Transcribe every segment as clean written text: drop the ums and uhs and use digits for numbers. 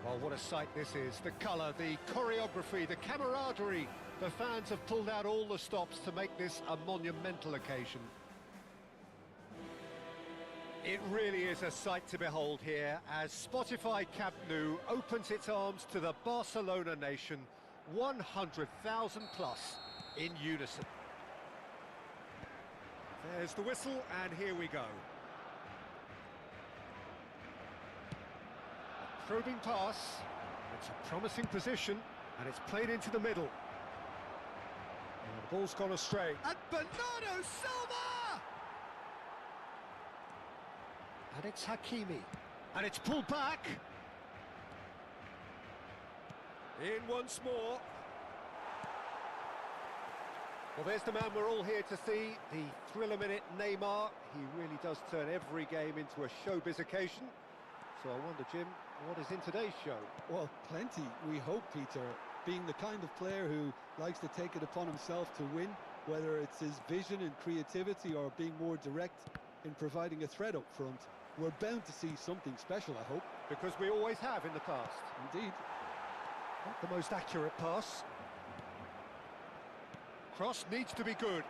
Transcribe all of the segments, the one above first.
Well, what a sight this is. The colour, the choreography, the camaraderie. The fans have pulled out all the stops to make this a monumental occasion. It really is a sight to behold here as Spotify Camp Nou opens its arms to the Barcelona nation, 100,000 plus in unison. There's the whistle, and here we go. A probing pass, it's a promising position, and it's played into the middle. And the ball's gone astray. And Bernardo Silva! And it's Hakimi. And it's pulled back. In once more. Well, there's the man we're all here to see, the thriller-minute Neymar. He really does turn every game into a showbiz occasion. So I wonder, Jim, what is in today's show? Well, plenty, we hope, Peter. Being the kind of player who likes to take it upon himself to win, whether it's his vision and creativity or being more direct in providing a threat up front, we're bound to see something special, I hope. Because we always have in the past. Indeed. Not the most accurate pass. Cross needs to be good.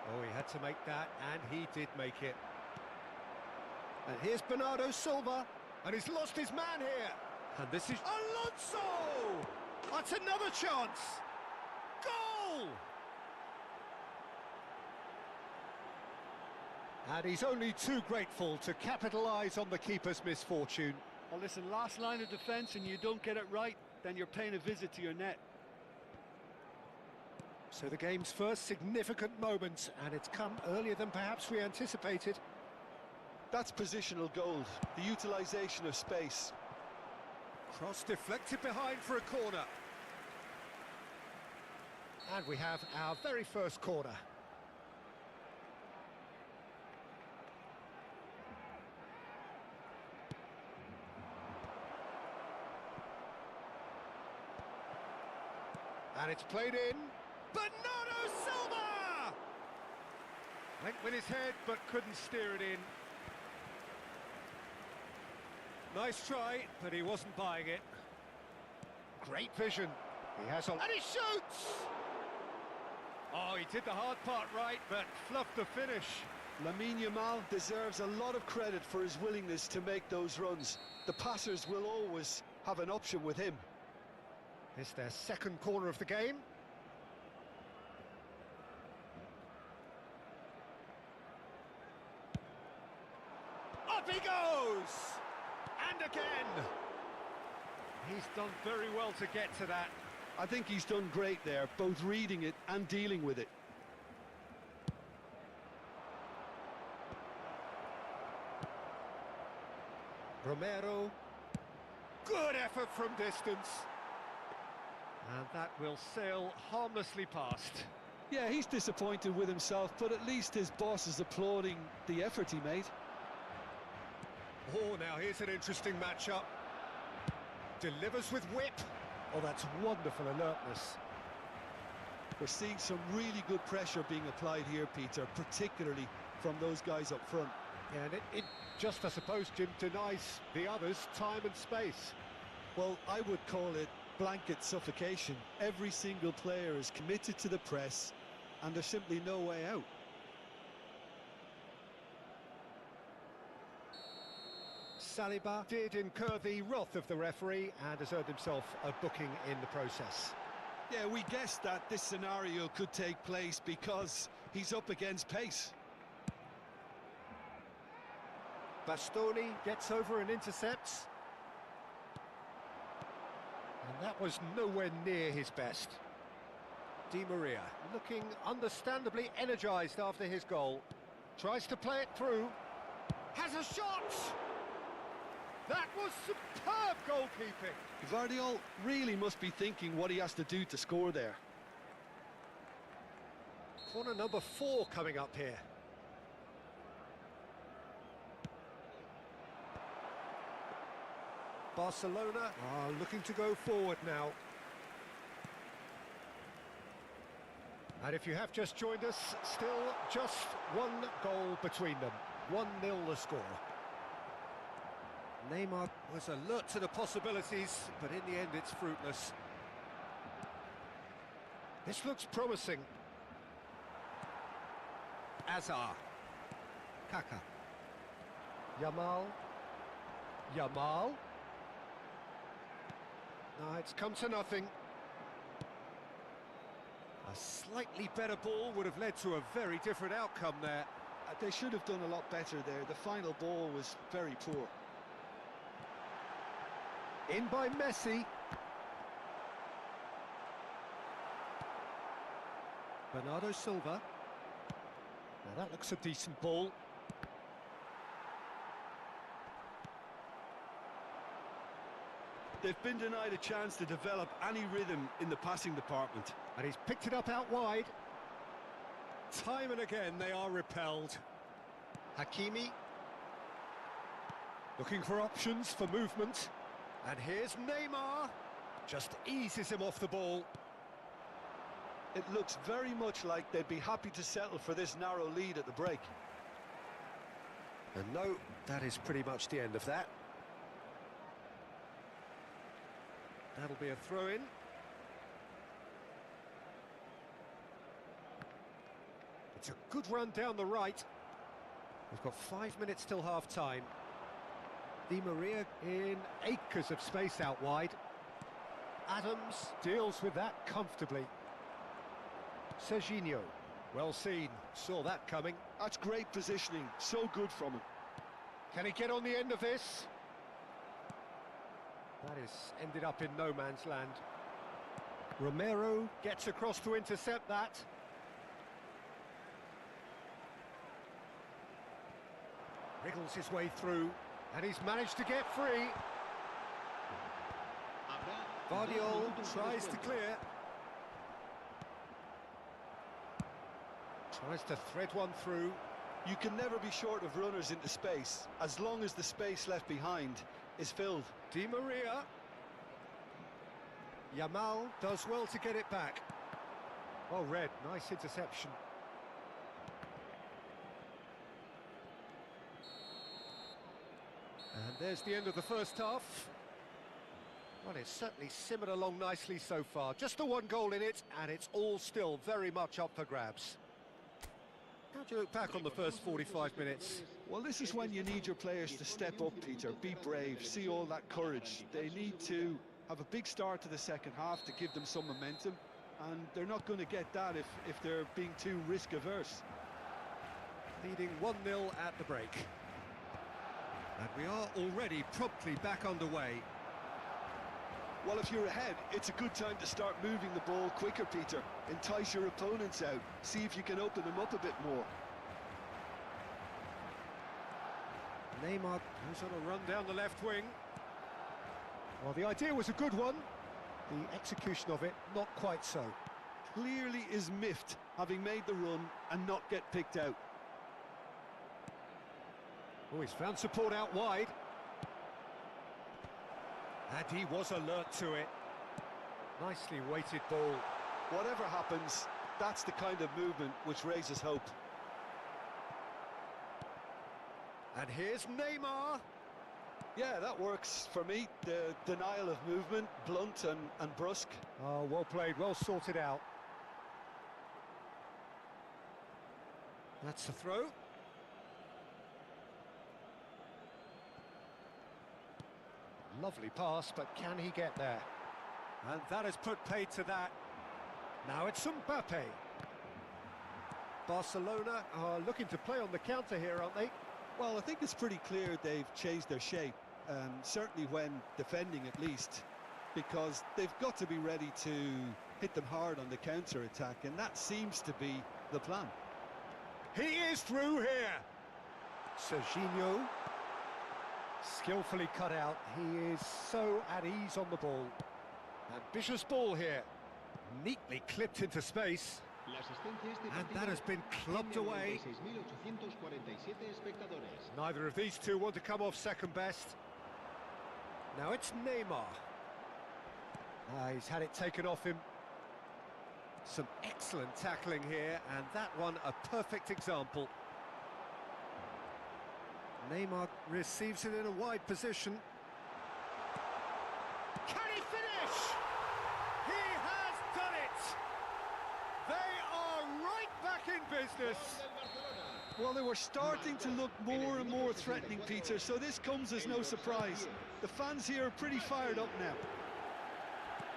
Oh, he had to make that, and he did make it. And here's Bernardo Silva, and he's lost his man here. And this is Alonso! That's another chance! Goal! And he's only too grateful to capitalise on the keeper's misfortune. Well, listen, last line of defence and you don't get it right, then you're paying a visit to your net. So the game's first significant moment, and it's come earlier than perhaps we anticipated. That's positional gold, the utilisation of space. Cross deflected behind for a corner. And we have our very first corner. And it's played in. Bernardo Silva! Went with his head, but couldn't steer it in. Nice try, but he wasn't buying it. Great vision. He has on... And he shoots! Oh, he did the hard part right, but fluffed the finish. Lamine Yamal deserves a lot of credit for his willingness to make those runs. The passers will always have an option with him. It's their second corner of the game. Up he goes! And again! He's done very well to get to that. I think he's done great there, both reading it and dealing with it. Romero. Good effort from distance. And that will sail harmlessly past. Yeah, he's disappointed with himself, but at least his boss is applauding the effort he made. Oh, now here's an interesting matchup. Delivers with whip. Oh, that's wonderful alertness. We're seeing some really good pressure being applied here, Peter, particularly from those guys up front. Yeah, and it just, I suppose, Jim, denies the others time and space. Well, I would call it blanket suffocation. Every single player is committed to the press, and there's simply no way out. Saliba did incur the wrath of the referee and has earned himself a booking in the process. Yeah, we guessed that this scenario could take place because he's up against pace. Bastoni gets over and intercepts. And that was nowhere near his best. Di Maria looking understandably energised after his goal. Tries to play it through. Has a shot! That was superb goalkeeping. Gvardiol really must be thinking what he has to do to score there. Corner number 4 coming up here. Barcelona are looking to go forward now. And if you have just joined us, still just one goal between them. 1-0 the score. Neymar was alert to the possibilities, but in the end it's fruitless. This looks promising. Azar. Kaka. Yamal. Yamal. No, it's come to nothing. A slightly better ball would have led to a very different outcome there. They should have done a lot better there. The final ball was very poor. In by Messi. Bernardo Silva. Now that looks a decent ball. They've been denied a chance to develop any rhythm in the passing department. And he's picked it up out wide. Time and again they are repelled. Hakimi. Looking for options for movement. And here's Neymar. Just eases him off the ball. It looks very much like they'd be happy to settle for this narrow lead at the break. And no, that is pretty much the end of that. That'll be a throw-in. It's a good run down the right. We've got 5 minutes till half-time. Di Maria in acres of space out wide. Adams deals with that comfortably. Serginho, well seen, saw that coming. That's great positioning, so good from him. Can he get on the end of this? That is ended up in no man's land. Romero gets across to intercept that. Wriggles his way through, and he's managed to get free. Vardiol tries to clear. Tries to thread one through. You can never be short of runners into space, as long as the space left behind is filled. Di Maria. Yamal does well to get it back. Well read, nice interception. And there's the end of the first half. Well, it's certainly simmered along nicely so far. Just the one goal in it, and it's all still very much up for grabs. How do you look back on the first 45 minutes? Well, this is when you need your players to step up, Peter. Be brave, see all that courage. They need to have a big start to the second half to give them some momentum, and they're not going to get that if they're being too risk-averse. Leading 1-0 at the break. And we are already promptly back underway. Well, if you're ahead, it's a good time to start moving the ball quicker, Peter. Entice your opponents out. See if you can open them up a bit more. Neymar goes on a run down the left wing. Well, the idea was a good one. The execution of it, not quite so. Clearly is miffed, having made the run and not get picked out. Oh, he's found support out wide. And he was alert to it. Nicely weighted ball. Whatever happens, that's the kind of movement which raises hope. And here's Neymar. Yeah, that works for me. The denial of movement, blunt and brusque. Oh, well played, well sorted out. That's the throw. Lovely pass, but can he get there? And that has put paid to that. Now it's Mbappe. Barcelona are looking to play on the counter here, aren't they? Well, I think it's pretty clear they've changed their shape, certainly when defending at least, because they've got to be ready to hit them hard on the counter-attack, and that seems to be the plan. He is through here. Serginho. Skillfully cut out. He is so at ease on the ball. Ambitious ball here. Neatly clipped into space. And that has been clubbed away. Neither of these two want to come off second best. Now it's Neymar. He's had it taken off him. Some excellent tackling here, and that one a perfect example. Neymar receives it in a wide position. Can he finish? He has done it! They are right back in business. Well, they were starting to look more and more threatening, Peter, so this comes as no surprise. The fans here are pretty fired up now.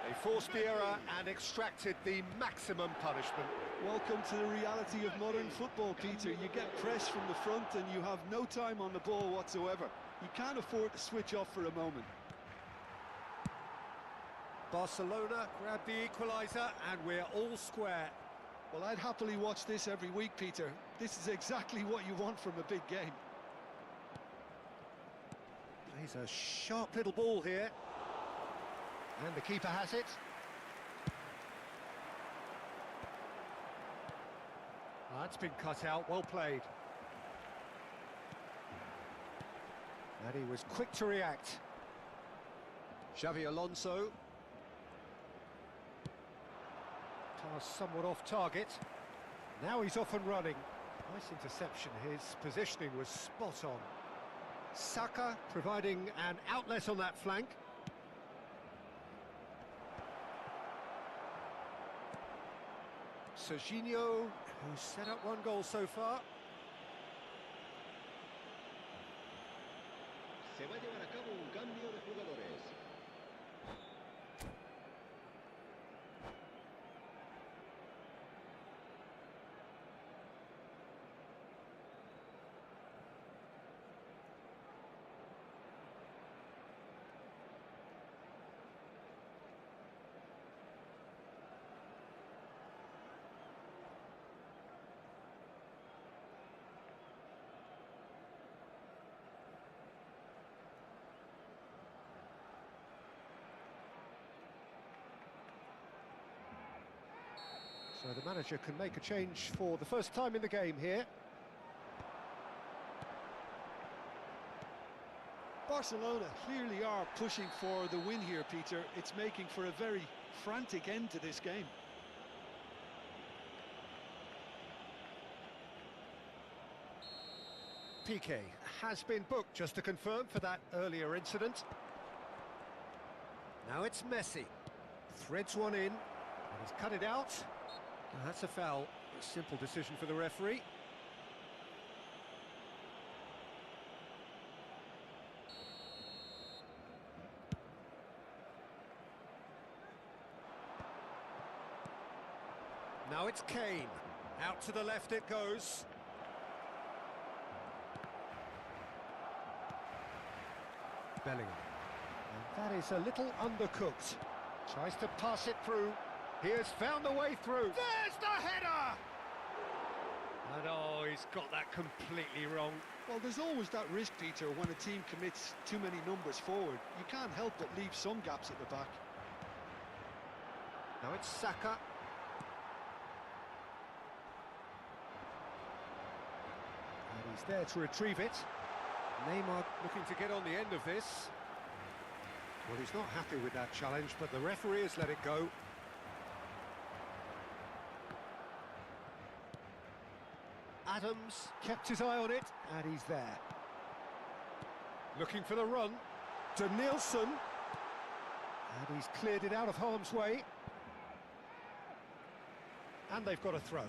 They forced the error and extracted the maximum punishment. Welcome to the reality of modern football, Peter. You get press from the front and you have no time on the ball whatsoever. You can't afford to switch off for a moment. Barcelona grab the equaliser and we're all square. Well, I'd happily watch this every week, Peter. This is exactly what you want from a big game. He's a sharp little ball here. And the keeper has it. That's been cut out, well played. And he was quick to react. Xavi Alonso. Pass somewhat off target. Now he's off and running. Nice interception, his positioning was spot on. Saka providing an outlet on that flank. Serginho, who's set up one goal so far. Se va a llevar a cabo un cambio de jugadores. So the manager can make a change for the first time in the game here. Barcelona clearly are pushing for the win here, Peter. It's making for a very frantic end to this game. Piqué has been booked, just to confirm, for that earlier incident. Now it's Messi. Threads one in, and he's cut it out. And that's a foul. A simple decision for the referee. Now it's Kane. Out to the left it goes. Bellingham. And that is a little undercooked. Tries to pass it through. He has found the way through. There's the header! And oh, he's got that completely wrong. Well, there's always that risk, Peter, when a team commits too many numbers forward. You can't help but leave some gaps at the back. Now it's Saka. And he's there to retrieve it. Neymar looking to get on the end of this. Well, he's not happy with that challenge, but the referee has let it go. Adams kept his eye on it, and he's there. Looking for the run. Denilson. And he's cleared it out of harm's way. And they've got a throw.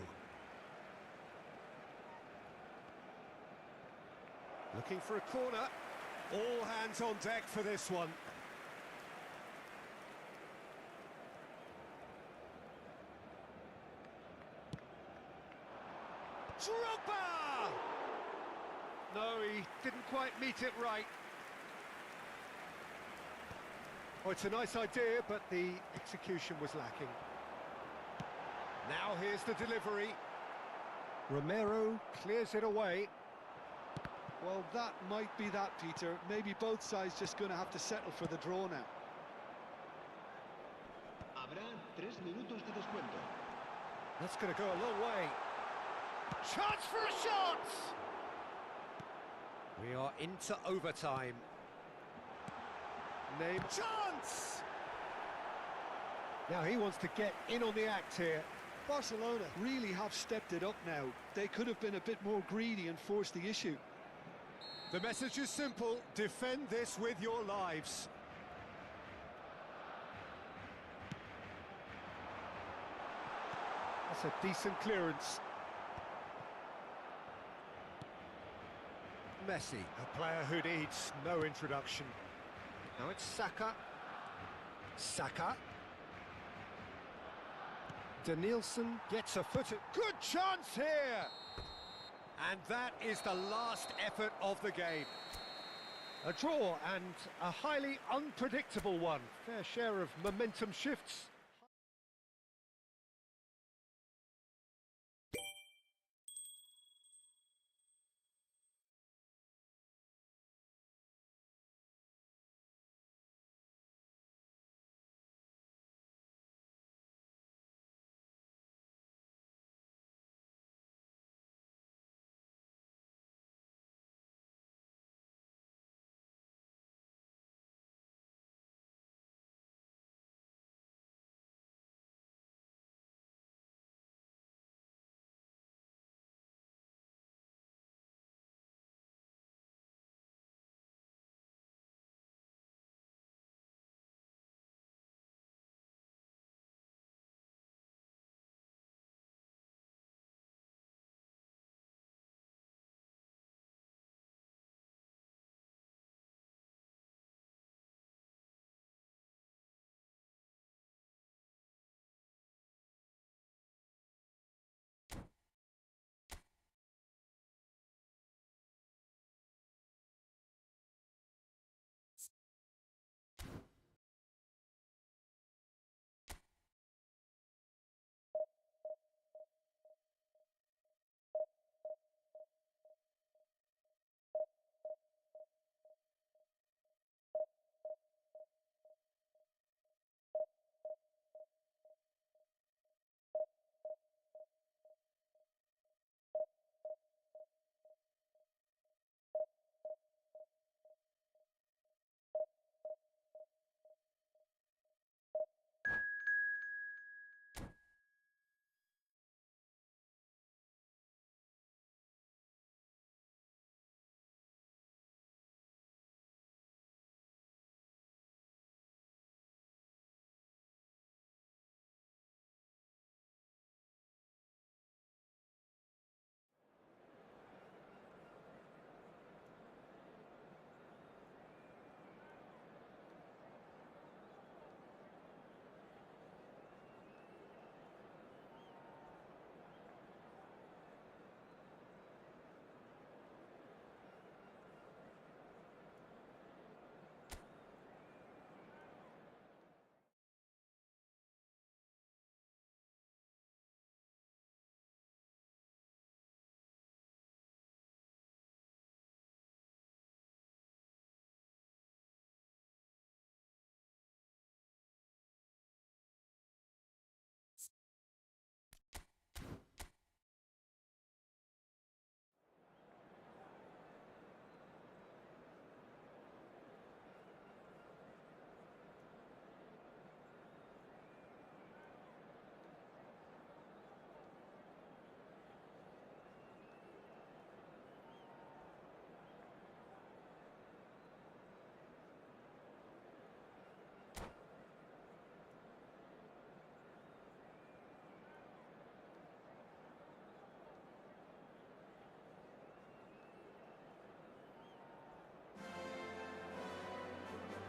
Looking for a corner. All hands on deck for this one. Drogba! No, he didn't quite meet it right. Oh, it's a nice idea, but the execution was lacking. Now here's the delivery. Romero clears it away. Well, that might be that, Peter. Maybe both sides just going to have to settle for the draw now. Habrá 3 minutos de descuento. That's going to go a long way. Chance for a shot! We are into overtime. Name chance! Now he wants to get in on the act here. Barcelona really have stepped it up now. They could have been a bit more greedy and forced the issue. The message is simple: defend this with your lives. That's a decent clearance. Messi, a player who needs no introduction. Now it's Saka. Saka. Danielson gets a foot. Good chance here! And that is the last effort of the game. A draw, and a highly unpredictable one. Fair share of momentum shifts.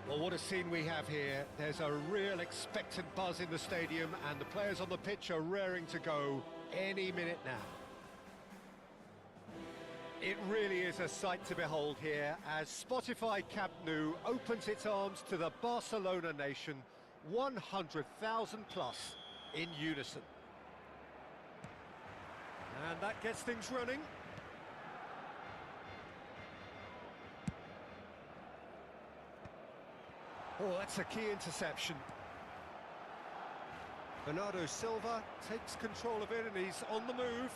Well, what a scene we have here. There's a real expectant buzz in the stadium, and the players on the pitch are raring to go any minute now. It really is a sight to behold here as Spotify Camp Nou opens its arms to the Barcelona nation, 100,000 plus in unison. And that gets things running. Oh, that's a key interception. Bernardo Silva takes control of it and he's on the move.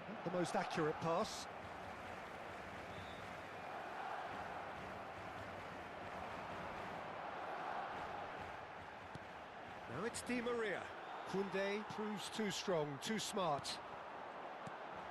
Not the most accurate pass. Now it's Di Maria. Koundé proves too strong, too smart.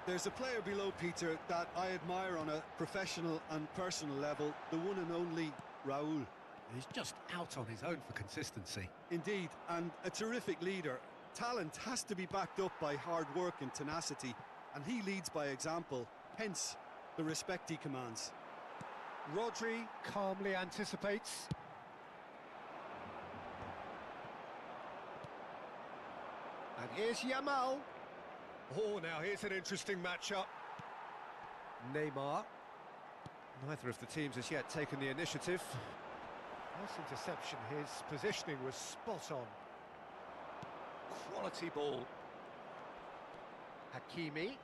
There's a player below, Peter, that I admire on a professional and personal level, the one and only Raul. He's just out on his own for consistency. Indeed, and a terrific leader. Talent has to be backed up by hard work and tenacity, and he leads by example, hence the respect he commands. Rodri calmly anticipates. And here's Yamal. Oh, now here's an interesting matchup. Neymar. Neither of the teams has yet taken the initiative. Nice interception, his positioning was spot on. Quality ball. Hakimi.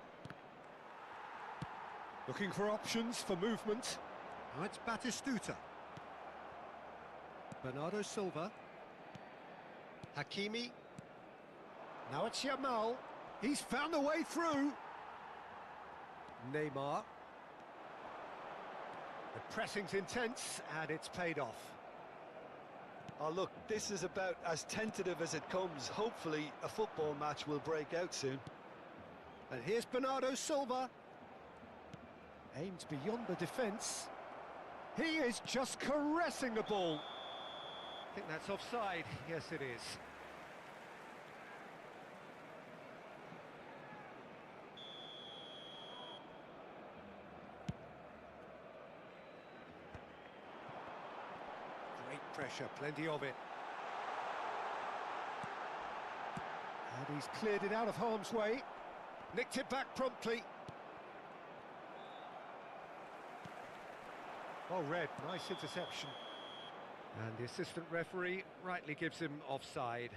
Looking for options for movement. Now it's Batistuta. Bernardo Silva. Hakimi. Now it's Yamal. He's found a way through. Neymar. The pressing's intense and it's paid off. Oh, look, this is about as tentative as it comes. Hopefully, a football match will break out soon. And here's Bernardo Silva. Aimed beyond the defence. He is just caressing the ball. I think that's offside. Yes, it is. Great pressure, plenty of it. And he's cleared it out of harm's way. Nicked it back promptly. Well read, nice interception. And the assistant referee rightly gives him offside.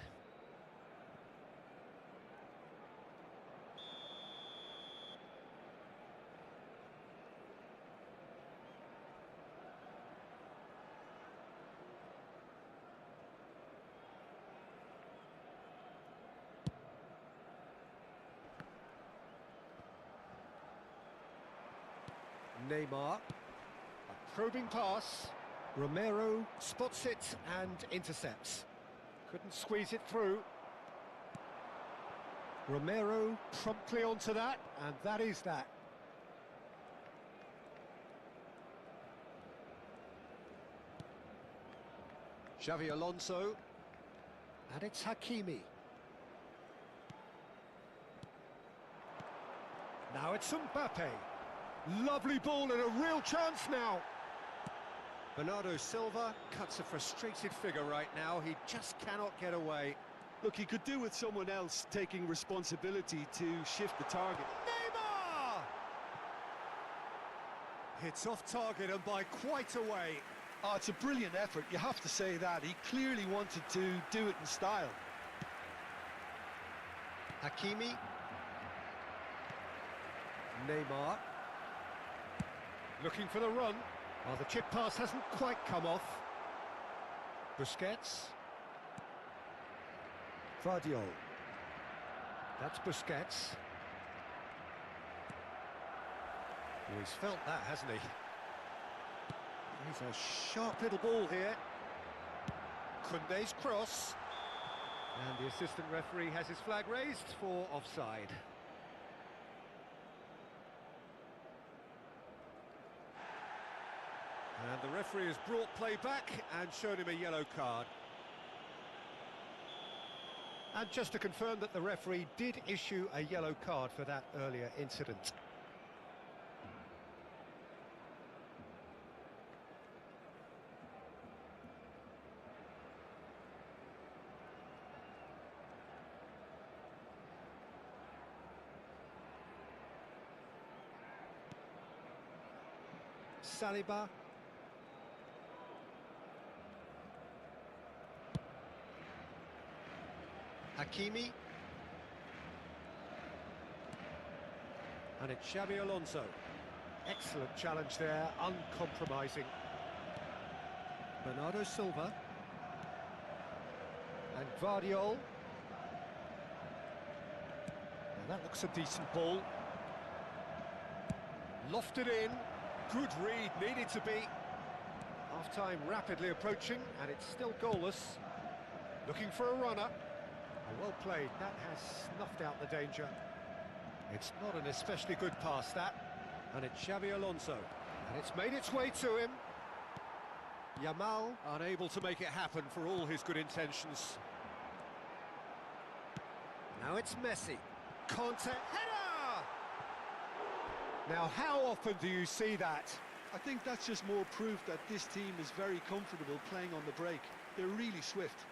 Neymar. A probing pass. Romero spots it and intercepts. Couldn't squeeze it through. Romero promptly onto that, and that is that. Xavi Alonso. And it's Hakimi. Now it's Mbappe. Lovely ball and a real chance now. Bernardo Silva cuts a frustrated figure right now. He just cannot get away. Look, he could do with someone else taking responsibility to shift the target. Neymar! Hits off target and by quite a way. Oh, it's a brilliant effort, you have to say that. He clearly wanted to do it in style. Hakimi. Neymar. Looking for the run. Well, the chip pass hasn't quite come off. Busquets. Vardiol. That's Busquets. Oh, he's felt that, hasn't he? He's a sharp little ball here. Koundé's cross. And the assistant referee has his flag raised for offside. And the referee has brought play back and shown him a yellow card. And just to confirm that the referee did issue a yellow card for that earlier incident. Saliba. Hakimi. And it's Xabi Alonso. Excellent challenge there, uncompromising. Bernardo Silva. And Vardiol. Now that looks a decent ball. Lofted in. Good read, needed to be. Half-time rapidly approaching, and it's still goalless. Looking for a runner. Well played, that has snuffed out the danger. It's not an especially good pass, that. And it's Xabi Alonso. And it's made its way to him. Yamal unable to make it happen for all his good intentions. Now it's Messi. Conte header! Now, how often do you see that? I think that's just more proof that this team is very comfortable playing on the break. They're really swift.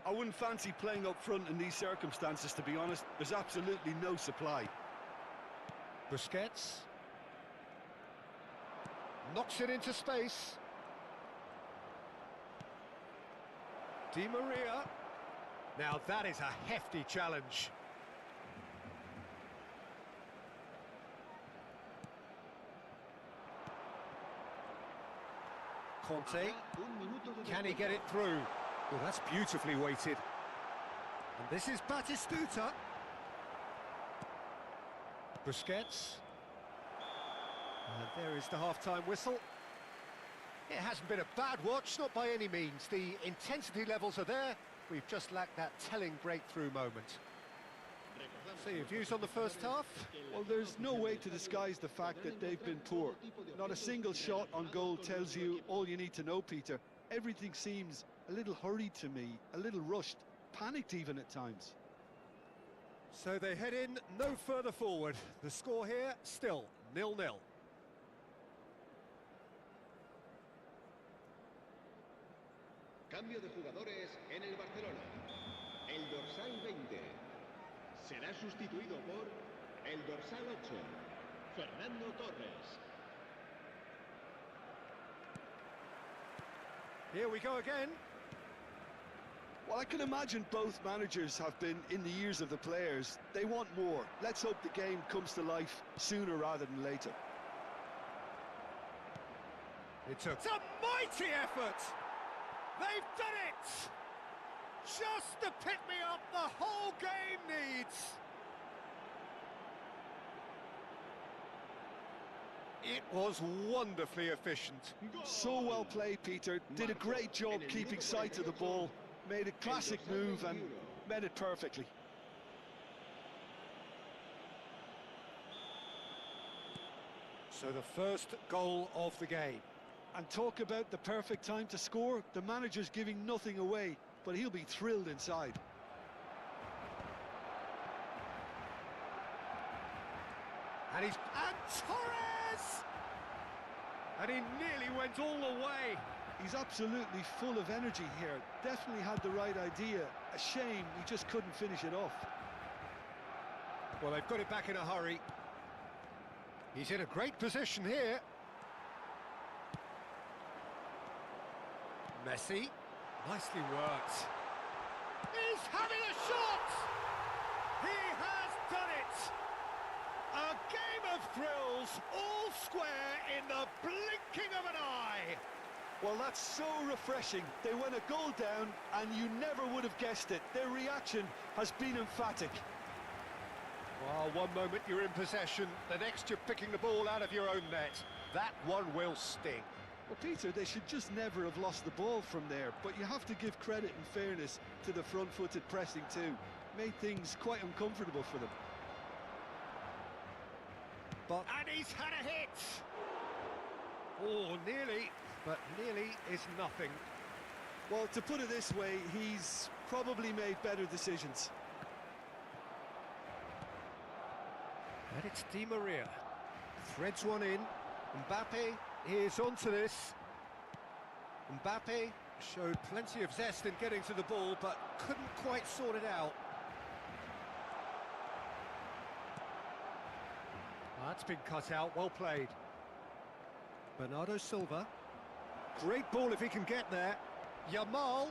I wouldn't fancy playing up front in these circumstances, to be honest. There's absolutely no supply. Busquets. Knocks it into space. Di Maria. Now that is a hefty challenge. Conte. Can he get it through? Well, that's beautifully weighted. And this is Batistuta. Busquets. And there is the half-time whistle. It hasn't been a bad watch, not by any means. The intensity levels are there. We've just lacked that telling breakthrough moment. So your views on the first half? Well, there's no way to disguise the fact that they've been poor. Not a single shot on goal tells you all you need to know, Peter. Everything seems a little hurried to me, a little rushed, panicked even at times. So they head in no further forward. The score here, still 0-0. Cambio de jugadores en el Barcelona. El dorsal 20 será sustituido por el dorsal 8, Fernando Torres. Here we go again. Well, I can imagine both managers have been in the ears of the players. They want more. Let's hope the game comes to life sooner rather than later. It took a mighty effort. They've done it. Just the pick-me-up the whole game needs. It was wonderfully efficient. So well played, Peter. Did a great job keeping sight of the ball. Made a classic move and met it perfectly. So the first goal of the game. And talk about the perfect time to score. The manager's giving nothing away, but he'll be thrilled inside. And Torres! And he nearly went all the way. He's absolutely full of energy here. Definitely had the right idea. A shame he just couldn't finish it off. Well, they've got it back in a hurry. He's in a great position here. Messi. Nicely worked. He's having a shot! He has done it! A game of thrills, all square in the blinking of an eye. Well, that's so refreshing. They went a goal down and you never would have guessed it. Their reaction has been emphatic. Well, one moment you're in possession, the next you're picking the ball out of your own net. That one will sting. Well, Peter, they should just never have lost the ball from there, but you have to give credit and fairness to the front-footed pressing too. Made things quite uncomfortable for them. And he's had a hit! Oh, nearly, but nearly is nothing. Well, to put it this way, he's probably made better decisions. And it's Di Maria. Threads one in. Mbappe is onto this. Mbappe showed plenty of zest in getting to the ball, but couldn't quite sort it out. That's been cut out, well played. Bernardo Silva. Great ball if he can get there. Yamal.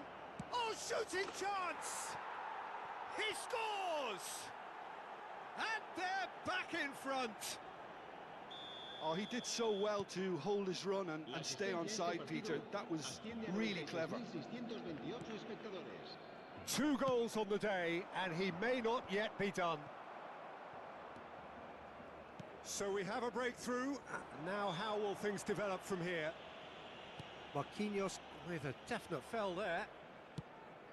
Oh, shooting chance! He scores! And they're back in front. Oh, he did so well to hold his run and stay on side, Peter. That was really clever. 2 goals on the day, and he may not yet be done. So we have a breakthrough. Now how will things develop from here? Marquinhos with a definite foul there.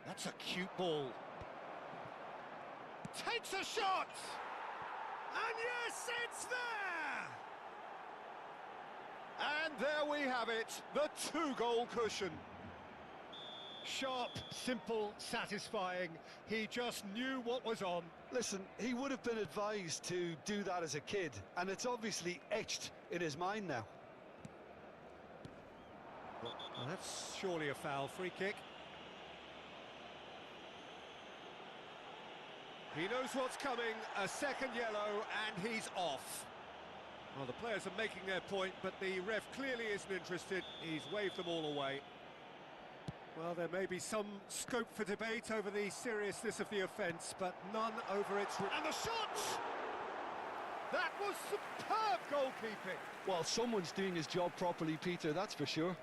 That's a cute ball. Takes a shot! And yes, it's there! And there we have it, the two-goal cushion. Sharp, simple, satisfying. He just knew what was on. Listen, he would have been advised to do that as a kid, and it's obviously etched in his mind now. Well, that's surely a foul. Free kick. He knows what's coming, a second yellow, and he's off. Well, the players are making their point, but the ref clearly isn't interested. He's waved them all away. Well, there may be some scope for debate over the seriousness of the offence, but none over its... And the shot! That was superb goalkeeping. Well, someone's doing his job properly, Peter, that's for sure.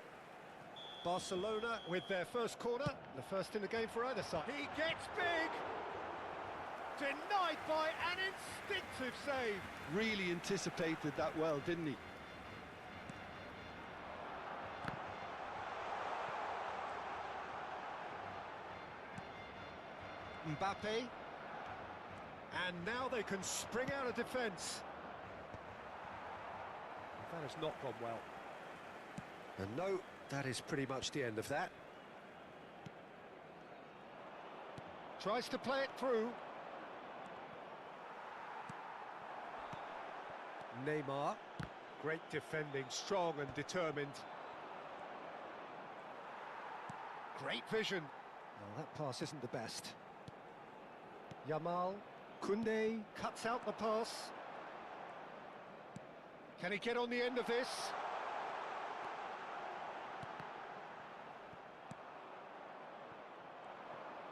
Barcelona with their first corner, the first in the game for either side. He gets big! Denied by an instinctive save. Really anticipated that well, didn't he? Mbappe. And now they can spring out of defence. That has not gone well. And no, that is pretty much the end of that. Tries to play it through. Neymar. Great defending, strong and determined. Great vision. Well, that pass isn't the best. Yamal. Koundé cuts out the pass. Can he get on the end of this?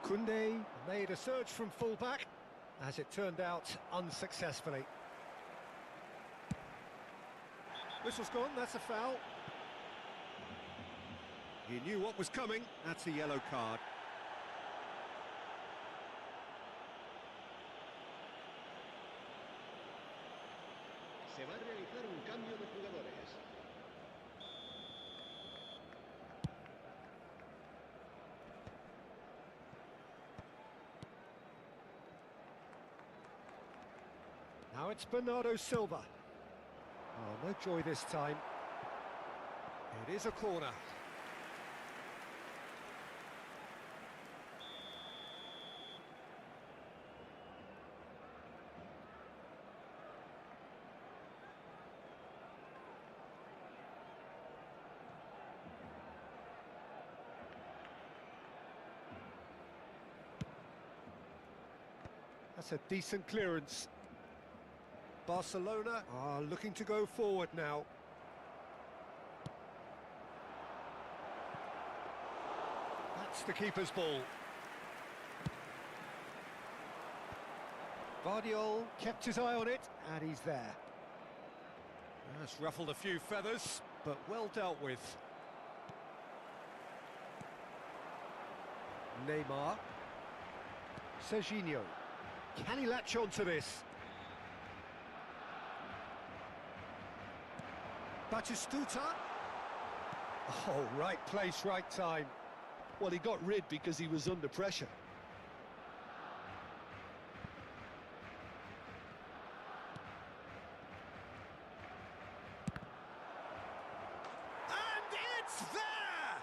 Koundé made a surge from full-back, as it turned out, unsuccessfully. Whistle's gone, that's a foul. He knew what was coming, that's a yellow card. Se va a realizar un cambio de jugadores. Now it's Bernardo Silva. Oh, no joy this time. It is a corner. That's a decent clearance. Barcelona are looking to go forward now. That's the keeper's ball. Vardiol kept his eye on it, and he's there. That's ruffled a few feathers, but well dealt with. Neymar. Serginho. Can he latch on to this? Batistuta. Oh, right place, right time. Well, he got rid because he was under pressure. And it's there!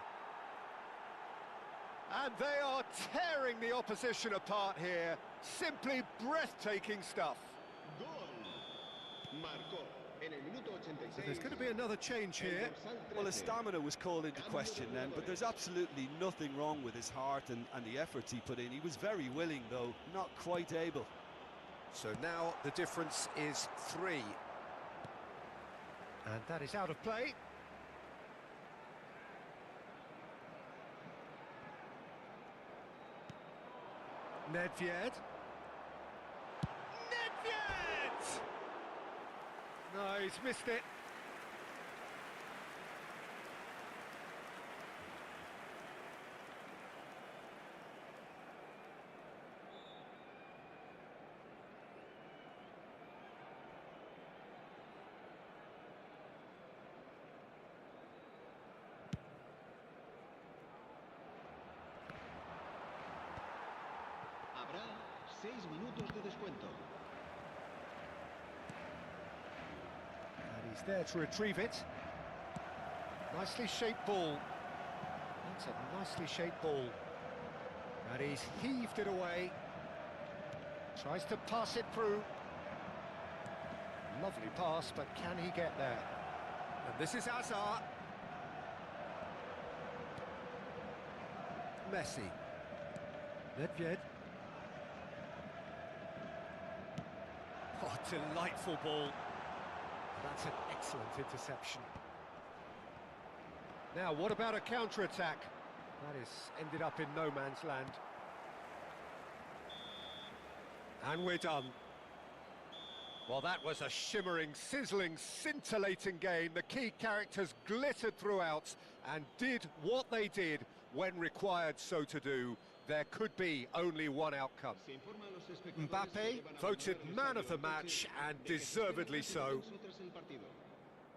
And they are tearing the opposition apart here. Simply breathtaking stuff. Gol. Marcó en el minuto 86. So there's going to be another change here. Well, his stamina was called into question then, but there's absolutely nothing wrong with his heart and the efforts he put in. He was very willing, though, not quite able. So now the difference is 3. And that is out of play. Nedved. Nedved! No, he's missed it. 6 minutos de descuento. And he's there to retrieve it. Nicely shaped ball. That's a nicely shaped ball. And he's heaved it away. Tries to pass it through. Lovely pass, but can he get there? And this is Hazard. Messi. Nedved. Oh, delightful ball. That's an excellent interception. Now, what about a counter-attack? That has ended up in no man's land. And we're done. Well, that was a shimmering, sizzling, scintillating game. The key characters glittered throughout and did what they did when required so to do. There could be only one outcome. Mbappe voted man of the match, and deservedly so.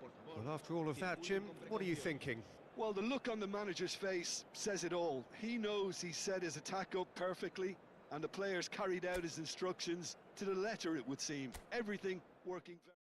Well, after all of that, Jim, what are you thinking? Well, the look on the manager's face says it all. He knows he set his attack up perfectly, and the players carried out his instructions to the letter, it would seem. Everything working very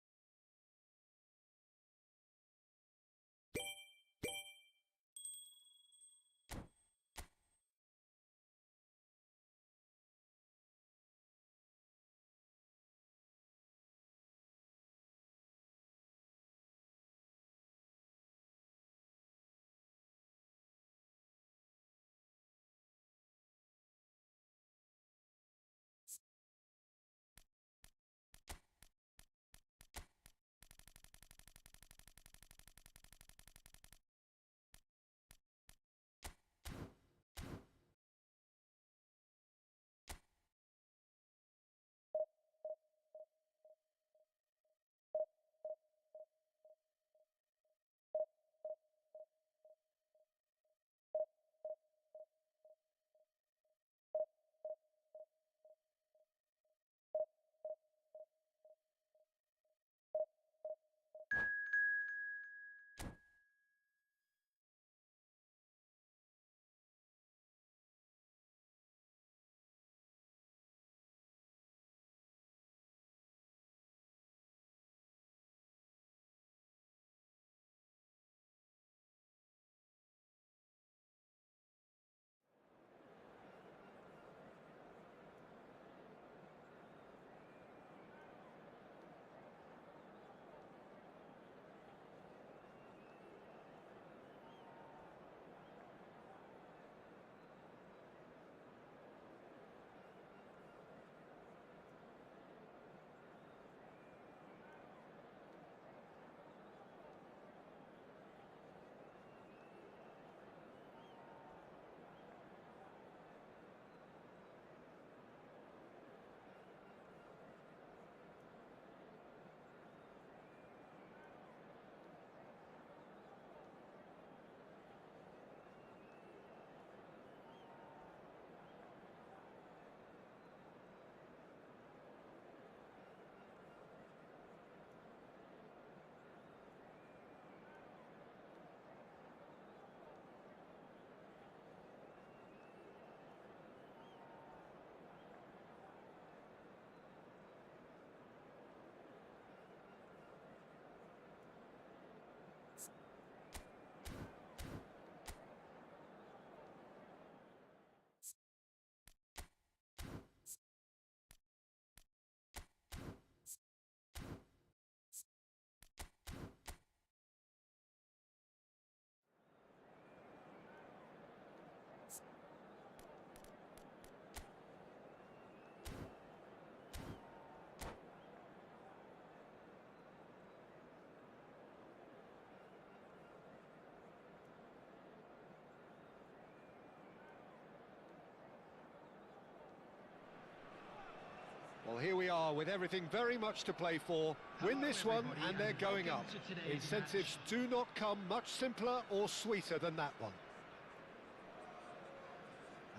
Well, here we are with everything very much to play for. Win this one and they're going up. Incentives do not come much simpler or sweeter than that one.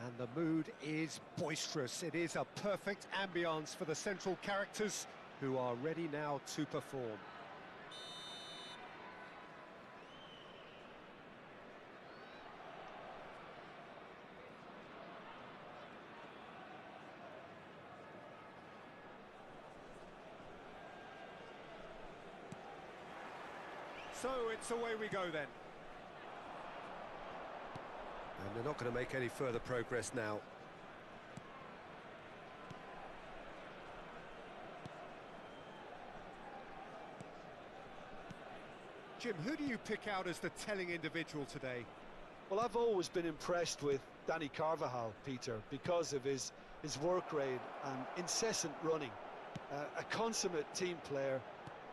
And the mood is boisterous. It is a perfect ambience for the central characters who are ready now to perform. So it's away we go then. And they're not going to make any further progress now. Jim, who do you pick out as the telling individual today? Well, I've always been impressed with Danny Carvajal, Peter, because of his work rate and incessant running. A consummate team player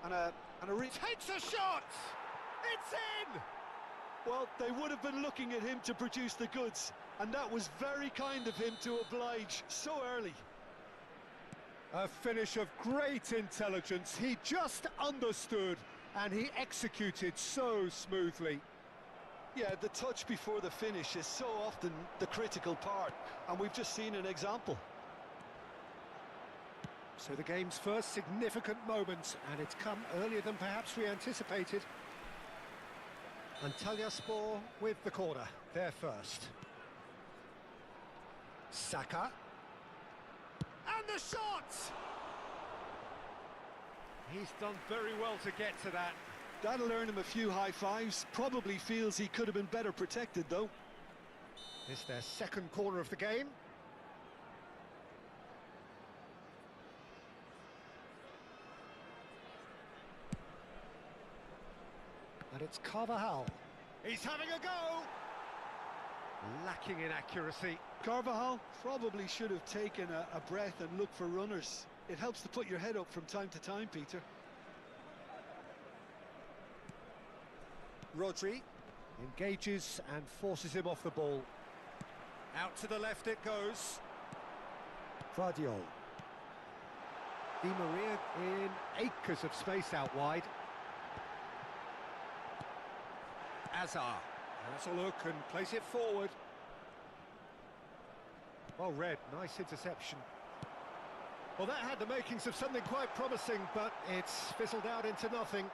and a takes a shot! It's in! Well, they would have been looking at him to produce the goods, and that was very kind of him to oblige so early. A finish of great intelligence. He just understood and he executed so smoothly. Yeah, the touch before the finish is so often the critical part, and we've just seen an example. So the game's first significant moment, and it's come earlier than perhaps we anticipated. Antalyaspor with the corner, there first. Saka. And the shot! He's done very well to get to that. That'll earn him a few high fives. Probably feels he could have been better protected, though. It's their second corner of the game. And it's Carvajal. He's having a go! Lacking in accuracy. Carvajal probably should have taken a breath and looked for runners. It helps to put your head up from time to time, Peter. Rodri engages and forces him off the ball. Out to the left it goes. Vardiol. Di Maria in acres of space out wide. Azar has a look and plays it forward. Well read, nice interception. Well, that had the makings of something quite promising, but it's fizzled out into nothing.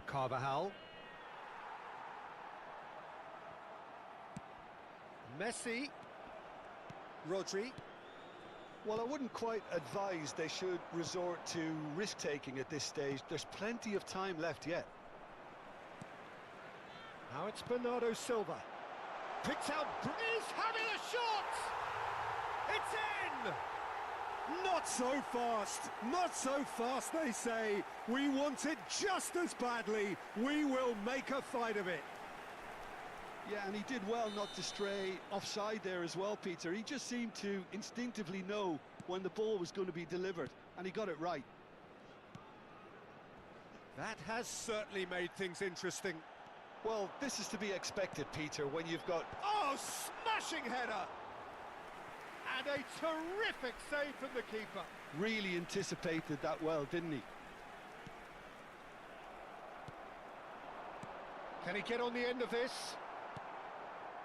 Carvajal. Messi. Rodri. Well, I wouldn't quite advise they should resort to risk-taking at this stage. There's plenty of time left yet. Now it's Bernardo Silva. Picks out... He's having a shot! It's in! Not so fast! Not so fast, they say. We want it just as badly. We will make a fight of it. Yeah, and he did well not to stray offside there as well, Peter. He just seemed to instinctively know when the ball was going to be delivered, and he got it right. That has certainly made things interesting. Well, this is to be expected, Peter, when you've got... Oh, smashing header! And a terrific save from the keeper. Really anticipated that well, didn't he? Can he get on the end of this?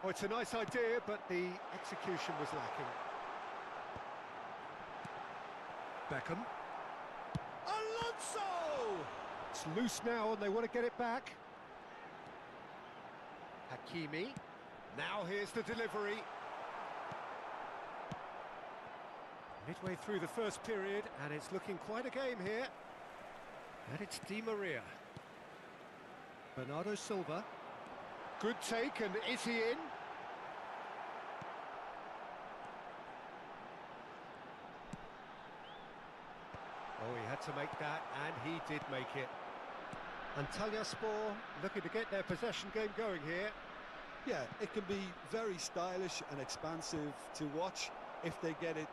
Oh, it's a nice idea, but the execution was lacking. Beckham. Alonso! It's loose now and they want to get it back. Hakimi. Now here's the delivery. Midway through the first period, and it's looking quite a game here. And it's Di Maria. Bernardo Silva. Good take, and is he in? Oh, he had to make that, and he did make it. Antalyaspor looking to get their possession game going here. Yeah, it can be very stylish and expansive to watch if they get it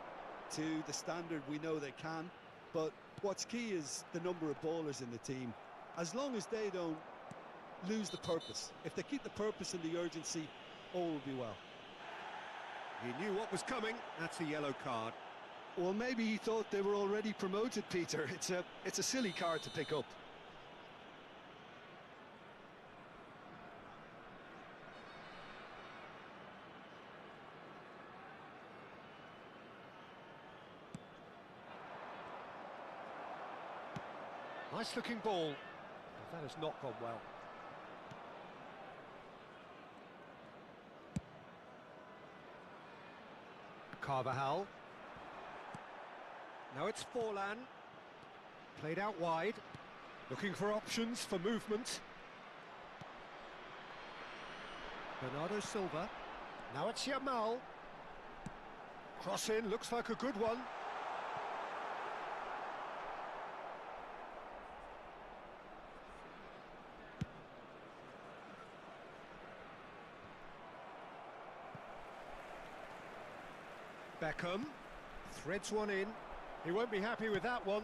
to the standard we know they can. But what's key is the number of ballers in the team. As long as they don't lose the purpose, if they keep the purpose and the urgency, all will be well. He knew what was coming. That's a yellow card. Well, maybe he thought they were already promoted, Peter. It's a silly card to pick up. Nice looking ball. That has not gone well. Carvajal. Now it's Forlan. Played out wide. Looking for options for movement. Bernardo Silva. Now it's Yamal. Cross in, looks like a good one. Beckham threads one in. He won't be happy with that one.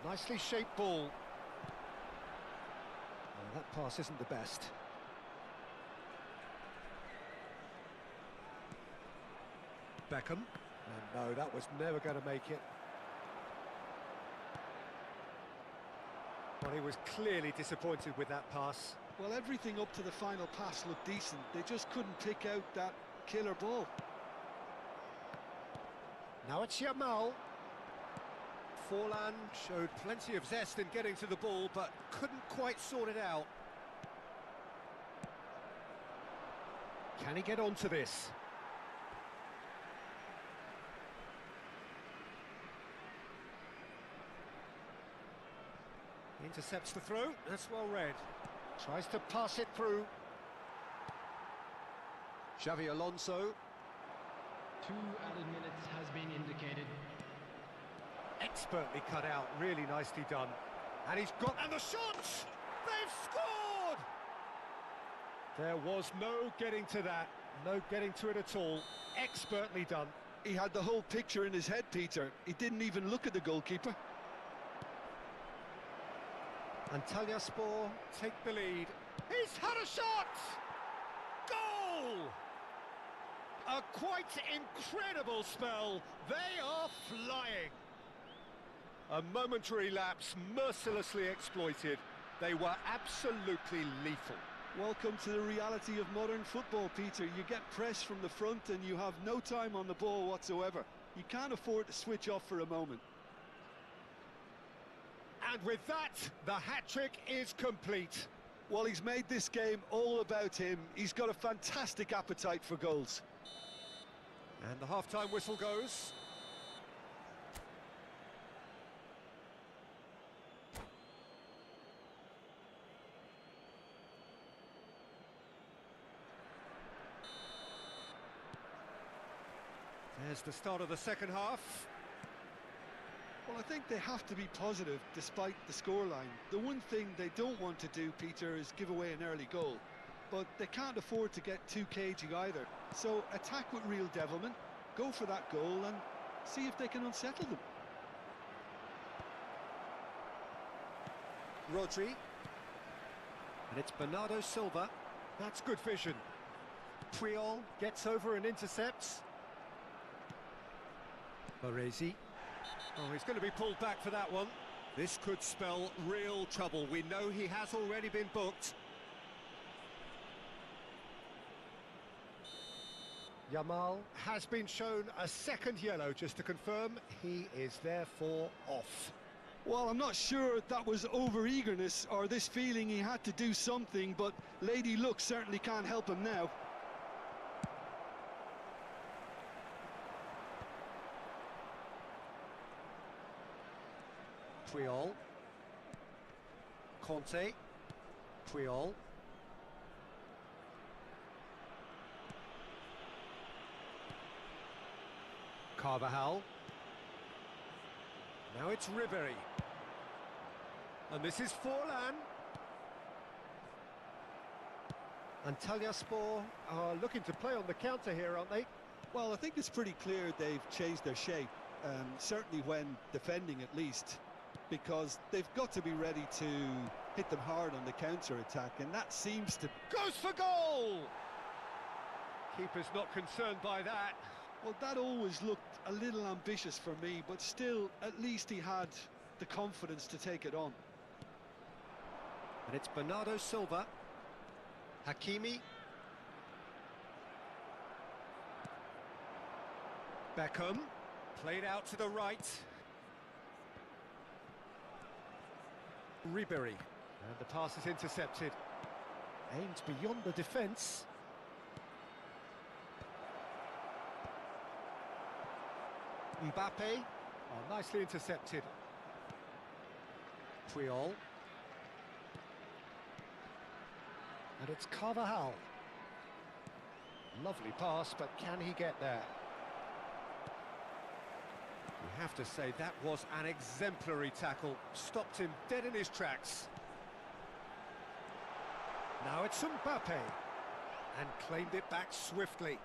Nicely shaped ball. Oh, that pass isn't the best. Beckham. And no, that was never going to make it. Well, he was clearly disappointed with that pass. Well, everything up to the final pass looked decent. They just couldn't pick out that killer ball. Now it's Yamal. Forlan showed plenty of zest in getting to the ball, but couldn't quite sort it out. Can he get onto this? Intercepts the throw, that's well read. Tries to pass it through. Xavi Alonso. 2 added minutes has been indicated. Expertly cut out, really nicely done. And he's got... And the shots! They've scored! There was no getting to that. No getting to it at all. Expertly done. He had the whole picture in his head, Peter. He didn't even look at the goalkeeper. Antalyaspor take the lead. He's had a shot! Goal! A quite incredible spell. They are flying. A momentary lapse mercilessly exploited. They were absolutely lethal. Welcome to the reality of modern football, Peter. You get press from the front and you have no time on the ball whatsoever. You can't afford to switch off for a moment. And with that, the hat-trick is complete. Well, he's made this game all about him. He's got a fantastic appetite for goals. And the half-time whistle goes. There's the start of the second half. Well, I think they have to be positive despite the scoreline. The one thing they don't want to do, Peter, is give away an early goal. But they can't afford to get too cagey either. So attack with real devilment, go for that goal and see if they can unsettle them. Rodri. And it's Bernardo Silva. That's good vision. Puyol gets over and intercepts. Baresi. Oh, he's going to be pulled back for that one. This could spell real trouble. We know he has already been booked. Yamal has been shown a second yellow, just to confirm. He is therefore off. Well, I'm not sure that was over-eagerness or this feeling he had to do something, but Lady Luck certainly can't help him now. Puyol. Conte. Puyol. Carvajal. Now it's Ribery. And this is Forlan. Antalyaspor are looking to play on the counter here, aren't they? Well, I think it's pretty clear they've changed their shape, certainly when defending at least, because they've got to be ready to hit them hard on the counter-attack, and that seems to... Goes for goal! Keeper's not concerned by that. Well, that always looked a little ambitious for me, but still, at least he had the confidence to take it on. And it's Bernardo Silva. Hakimi. Beckham. Played out to the right. Ribery. And the pass is intercepted. Aimed beyond the defence. Mbappe. Oh, nicely intercepted. Puyol. And it's Carvajal. Lovely pass, but can he get there? You have to say that was an exemplary tackle. Stopped him dead in his tracks. Now it's Mbappe. And claimed it back swiftly.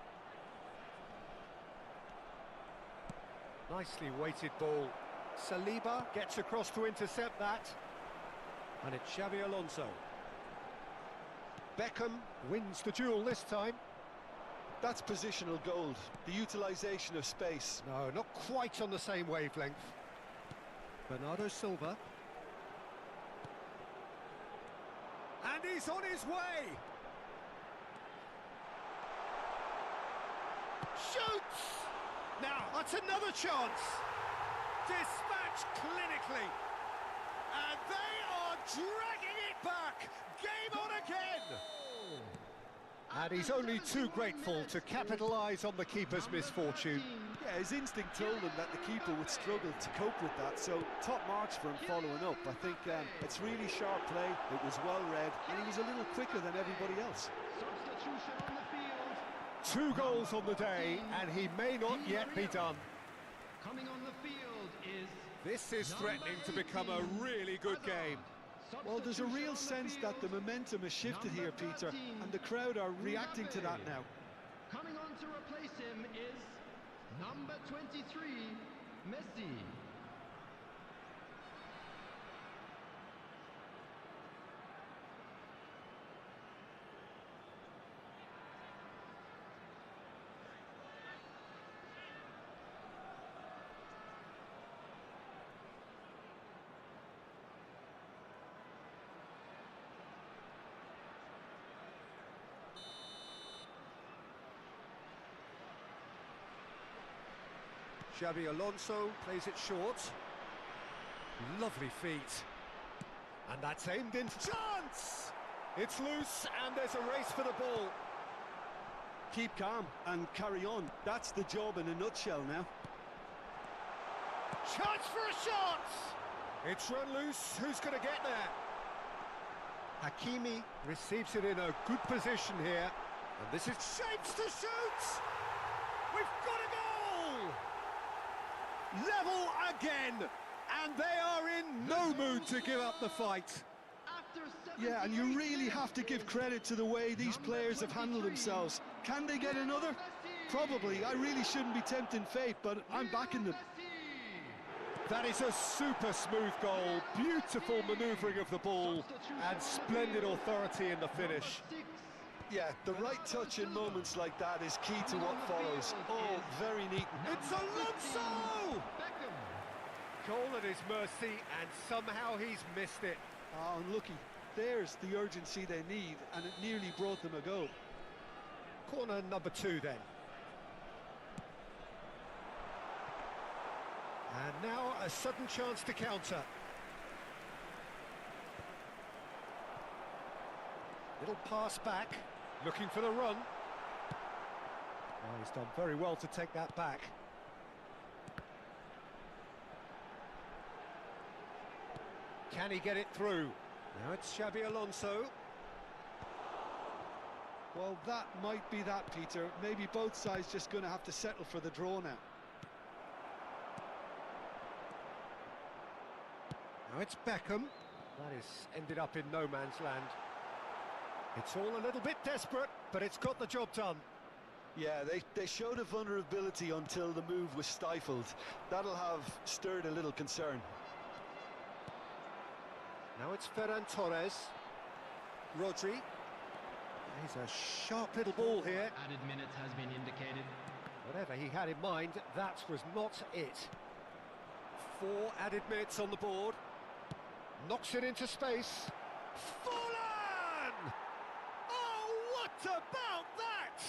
Nicely weighted ball. Saliba gets across to intercept that. And it's Xabi Alonso. Beckham wins the duel this time. That's positional gold, the utilisation of space. No, not quite on the same wavelength. Bernardo Silva. And he's on his way! Shoots! Now, that's another chance! Dispatched clinically! And they are dragging it back! Game on again! And he's only too grateful to capitalise on the keeper's misfortune. Yeah, his instinct told him that the keeper would struggle to cope with that, so top marks for him following up. I think it's really sharp play, it was well read, and he was a little quicker than everybody else. Substitution on the field. 2 goals on the day, and he may not yet be done. Coming on the field is... This is threatening to become a really good game. Well, there's a real sense that the momentum has shifted here, Peter, and the crowd are reacting to that now. Coming on to replace him is number 23, Messi. Xabi Alonso plays it short. Lovely feet. And that's aimed in. Chance! It's loose and there's a race for the ball. Keep calm and carry on. That's the job in a nutshell now. Chance for a shot! It's run loose. Who's going to get there? Hakimi receives it in a good position here. And this is shapes to shoot! We've got a goal! Level again! And they are in no mood to give up the fight. Yeah, and you really have to give credit to the way these players have handled themselves. Can they get another? Probably. I really shouldn't be tempting fate, but I'm backing them. That is a super smooth goal, beautiful manoeuvring of the ball, and splendid authority in the finish. Yeah, the right touch in moments like that is key to what follows. Oh, very neat. It's Alonso! Goal at his mercy, and somehow he's missed it. Oh, unlucky. There's the urgency they need, and it nearly brought them a goal. Corner number 2 then. And now a sudden chance to counter. Little pass back, looking for the run. Oh, he's done very well to take that back. Can he get it through? Now it's Xabi Alonso. Well, that might be that, Peter. Maybe both sides just going to have to settle for the draw now. Now it's Beckham. That is ended up in no man's land. It's all a little bit desperate, but it's got the job done. Yeah, they showed a vulnerability until the move was stifled. That'll have stirred a little concern. Now it's Ferran Torres. Rodri. He's a sharp little ball here. Added minutes has been indicated. Whatever he had in mind, that was not it. 4 added minutes on the board. Knocks it into space. Fallen! Oh, what about that?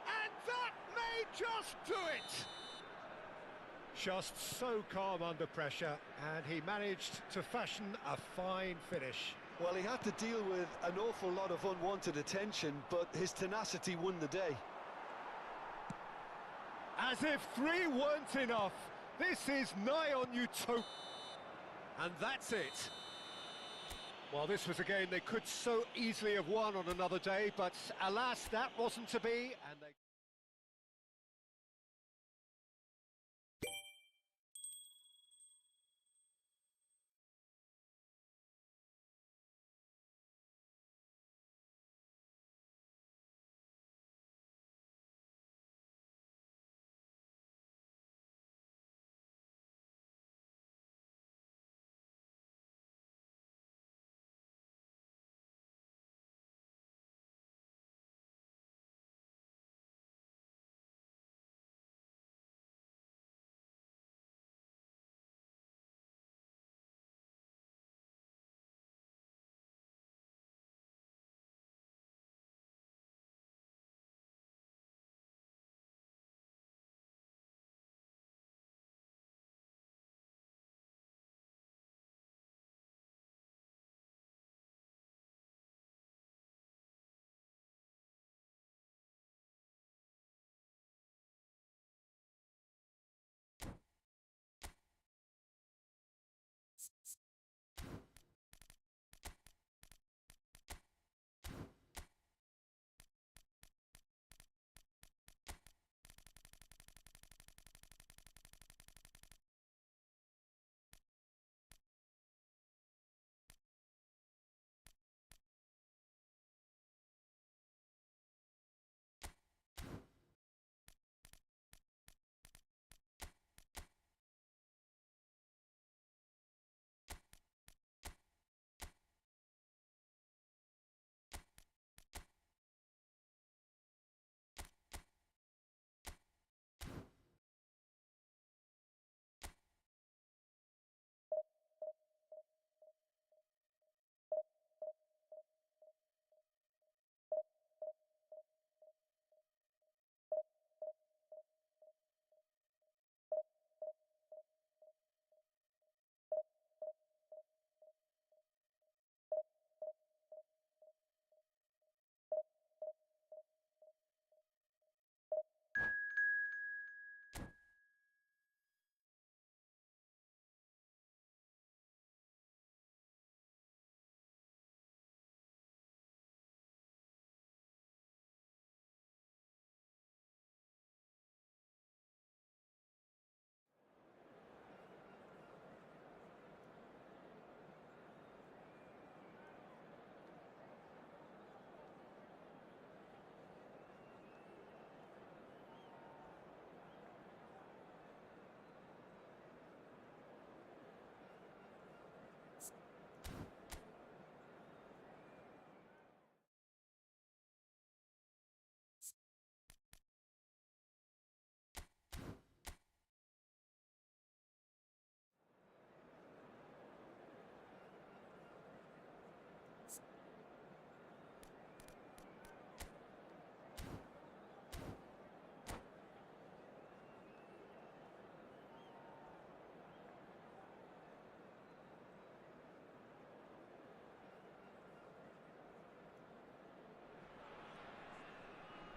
And that may just do it. Just so calm under pressure, and he managed to fashion a fine finish. Well, he had to deal with an awful lot of unwanted attention, but his tenacity won the day. As if 3 weren't enough, this is nigh on utopia. And that's it. Well, this was a game they could so easily have won on another day, but alas, that wasn't to be, and they...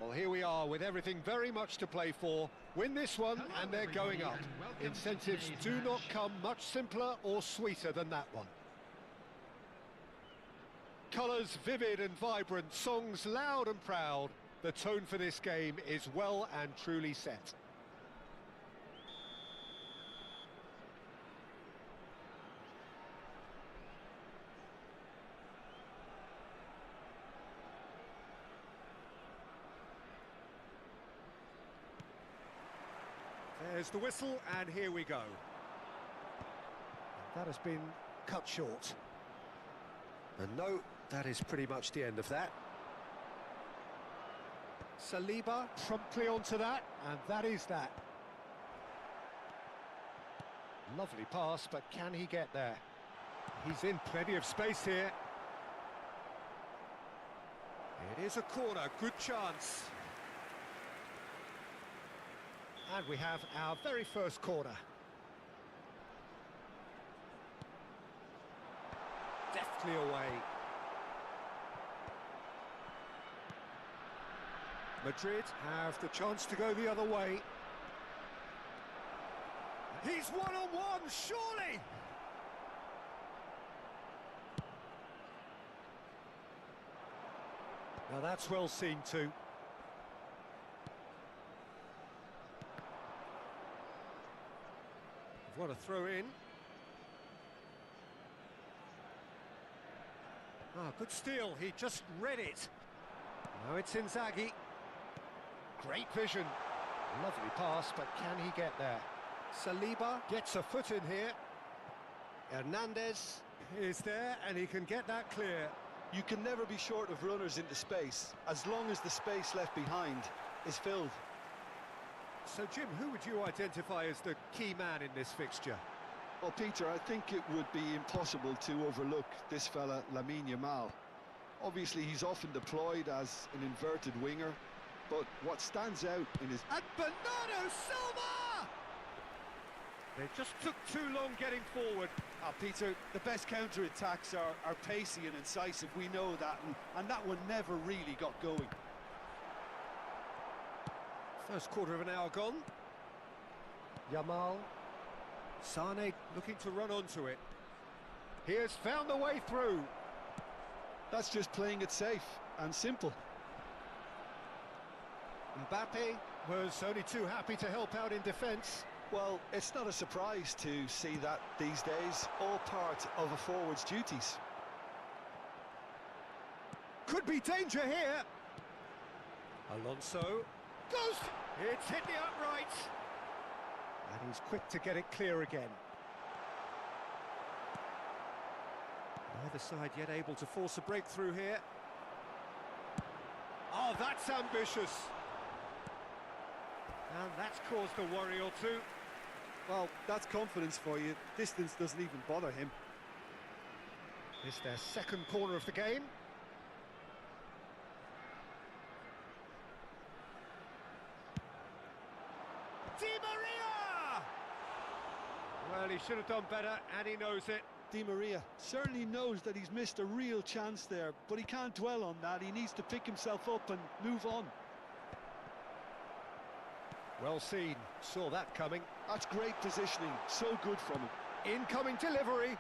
Well, here we are with everything very much to play for. Win this one and they're going up. Incentives do not come much simpler or sweeter than that one. Colours vivid and vibrant, songs loud and proud. The tone for this game is well and truly set. There's the whistle, and here we go. That has been cut short. And no, that is pretty much the end of that. Saliba promptly onto that, and that is that. Lovely pass, but can he get there? He's in plenty of space here. It is a corner, good chance. And we have our very first corner. Deftly away. Madrid have the chance to go the other way. He's one-on-one, surely! Now that's well seen too. What a throw in. Ah, good steal, he just read it. Now it's Inzaghi. Great vision. Lovely pass, but can he get there? Saliba gets a foot in here. Hernandez is there, and he can get that clear. You can never be short of runners into space, as long as the space left behind is filled. So, Jim, who would you identify as the key man in this fixture? Well, Peter, I think it would be impossible to overlook this fella, Lamine Yamal. Obviously, he's often deployed as an inverted winger, but what stands out in his... And Bernardo Silva! They just took too long getting forward. Peter, the best counter-attacks are pacey and incisive, we know that, and that one never really got going. First quarter of an hour gone. Yamal. Sane looking to run onto it. He has found the way through. That's just playing it safe and simple. Mbappe was only too happy to help out in defence. Well, it's not a surprise to see that these days, all part of a forward's duties. Could be danger here. Alonso goes. It's hit the upright. And he's quick to get it clear again. Neither side yet able to force a breakthrough here. Oh, that's ambitious. And that's caused a worry or two. Well, that's confidence for you. Distance doesn't even bother him. It's their second corner of the game. Di Maria! Well, he should have done better, and he knows it. Di Maria certainly knows that he's missed a real chance there, but he can't dwell on that. He needs to pick himself up and move on. Well seen, saw that coming. That's great positioning, so good from him. Incoming delivery.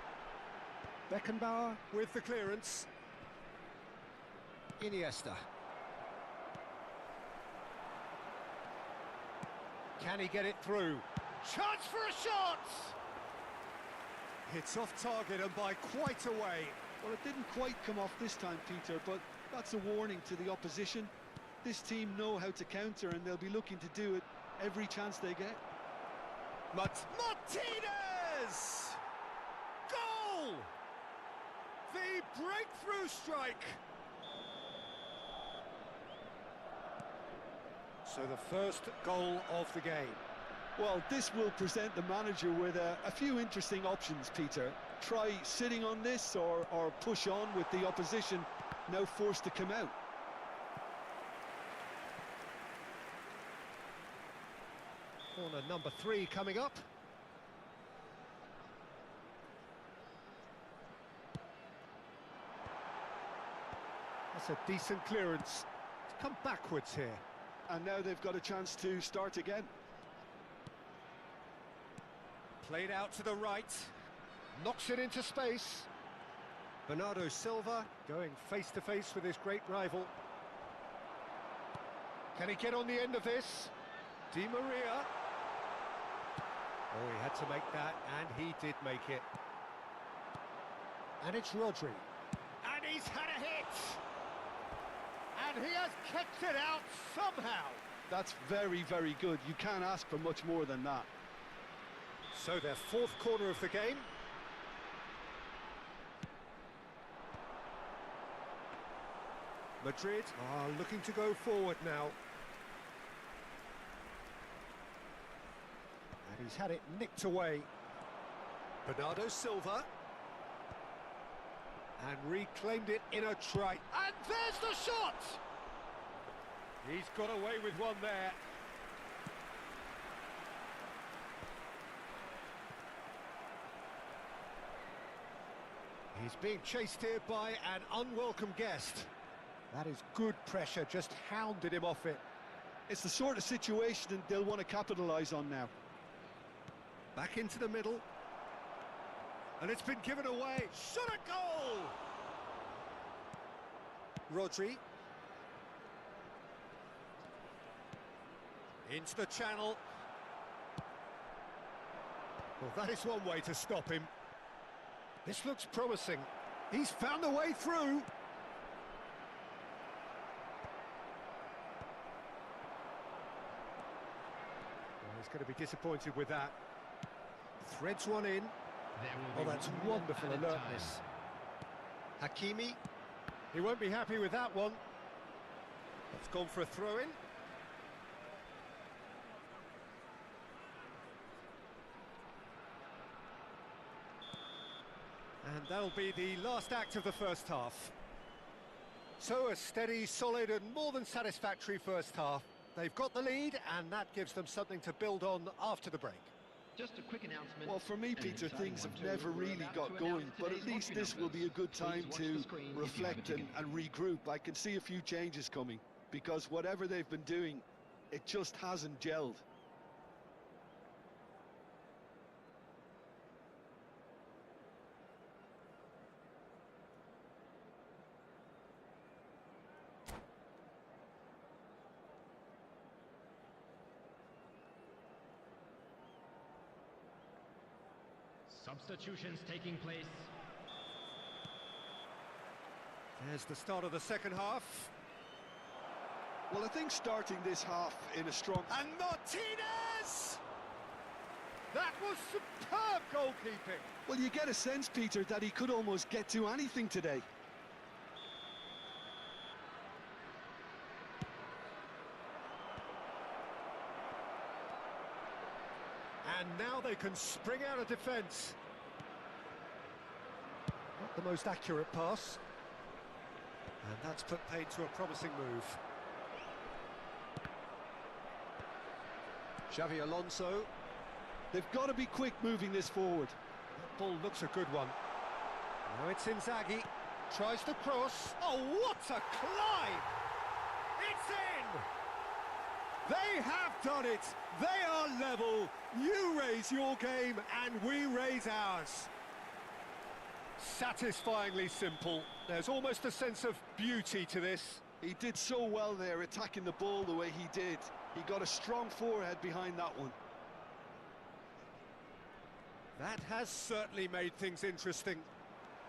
Beckenbauer with the clearance. Iniesta. Can he get it through? Chance for a shot! It's off target and by quite a way. Well, it didn't quite come off this time, Peter, but that's a warning to the opposition. This team know how to counter, and they'll be looking to do it every chance they get. Martinez! Goal! The breakthrough strike! So the first goal of the game. Well, this will present the manager with a few interesting options, Peter. Try sitting on this or push on with the opposition now forced to come out. Corner number 3 coming up. That's a decent clearance. It's come backwards here. And now they've got a chance to start again. Played out to the right. Knocks it into space. Bernardo Silva going face to face with his great rival. Can he get on the end of this? Di Maria. Oh, he had to make that, and he did make it. And it's Rodri. And he's had a hit! And he has kept it out somehow! That's very, very good. You can't ask for much more than that. So their fourth corner of the game. Madrid are looking to go forward now. And he's had it nicked away. Bernardo Silva. And reclaimed it in a try. And there's the shot! He's got away with one there. He's being chased here by an unwelcome guest. That is good pressure, just hounded him off it. It's the sort of situation they'll want to capitalise on now. Back into the middle. And it's been given away. Shot a goal! Rodri. Into the channel. Well, that is one way to stop him. This looks promising. He's found a way through. Well, he's going to be disappointed with that. Threads one in. Oh, that's wonderful alertness. Hakimi. He won't be happy with that one. It's gone for a throw-in. And that'll be the last act of the first half. So a steady, solid and more than satisfactory first half. They've got the lead and that gives them something to build on after the break. Just a quick announcement. Well, for me, Peter, things have never really got going, but at least this will be a good time to reflect and regroup. I can see a few changes coming, because whatever they've been doing, it just hasn't gelled. Substitutions taking place. There's the start of the second half. Well, I think starting this half in a strong... And Martinez! That was superb goalkeeping. Well, you get a sense, Peter, that he could almost get to anything today. And now they can spring out of defence. Not the most accurate pass. And that's put paid to a promising move. Xavi Alonso. They've got to be quick moving this forward. That ball looks a good one. Now it's Inzaghi. Tries to cross. Oh, what a climb! It's in! They have done it! They are level! You raise your game and we raise ours. Satisfyingly simple. There's almost a sense of beauty to this. He did so well there, attacking the ball the way he did. He got a strong forehead behind that one. That has certainly made things interesting.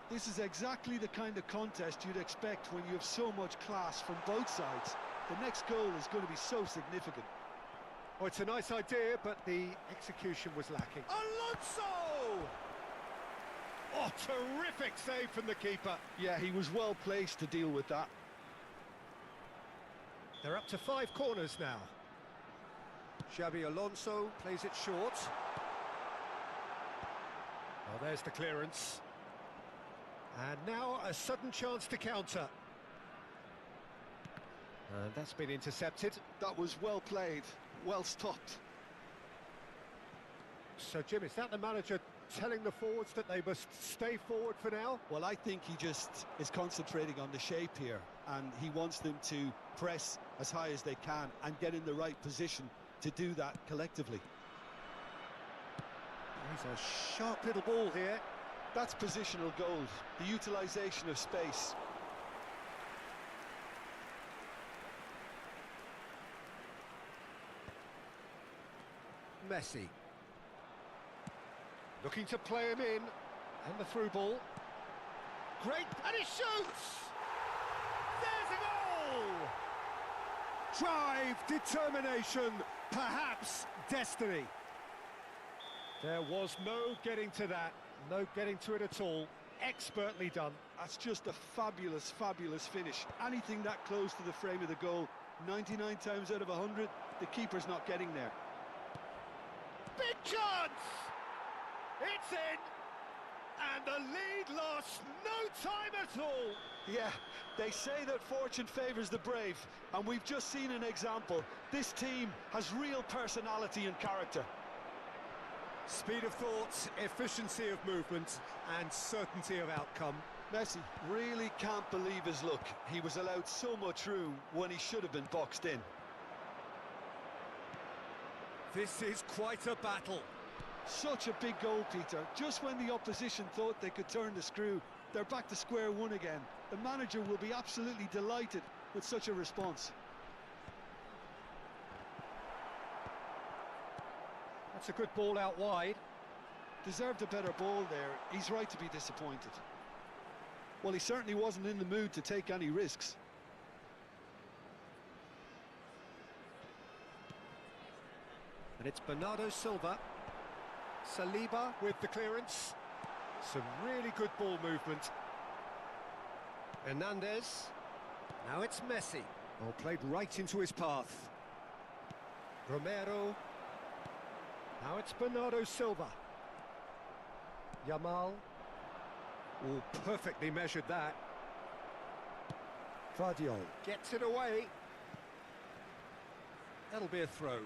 This is exactly the kind of contest you'd expect when you have so much class from both sides. The next goal is going to be so significant. Oh, it's a nice idea, but the execution was lacking. Alonso! Oh, terrific save from the keeper. Yeah, he was well placed to deal with that. They're up to 5 corners now. Xabi Alonso plays it short. Oh, there's the clearance. And now a sudden chance to counter. And that's been intercepted. That was well played, well stopped. So, Jim, is that the manager telling the forwards that they must stay forward for now? Well, I think he just is concentrating on the shape here, and he wants them to press as high as they can and get in the right position to do that collectively. He's a sharp little ball here. That's positional gold, the utilisation of space. Messi. Looking to play him in. And the through ball. Great, and he shoots! There's a goal! Drive, determination, perhaps destiny. There was no getting to that, no getting to it at all. Expertly done. That's just a fabulous, fabulous finish. Anything that close to the frame of the goal, 99 times out of 100, the keeper's not getting there. Big chance! It's in! And the lead lost no time at all! Yeah, they say that fortune favours the brave, and we've just seen an example. This team has real personality and character. Speed of thought, efficiency of movement, and certainty of outcome. Messi really can't believe his luck. He was allowed so much room when he should have been boxed in. This is quite a battle. Such a big goal, Peter. Just when the opposition thought they could turn the screw, they're back to square one again. The manager will be absolutely delighted with such a response. That's a good ball out wide. Deserved a better ball there. He's right to be disappointed. Well, he certainly wasn't in the mood to take any risks. And it's Bernardo Silva. Saliba with the clearance. Some really good ball movement. Hernandez. Now it's Messi. Oh, played right into his path. Romero. Now it's Bernardo Silva. Yamal. Oh, perfectly measured that. Vardiol gets it away. That'll be a throw.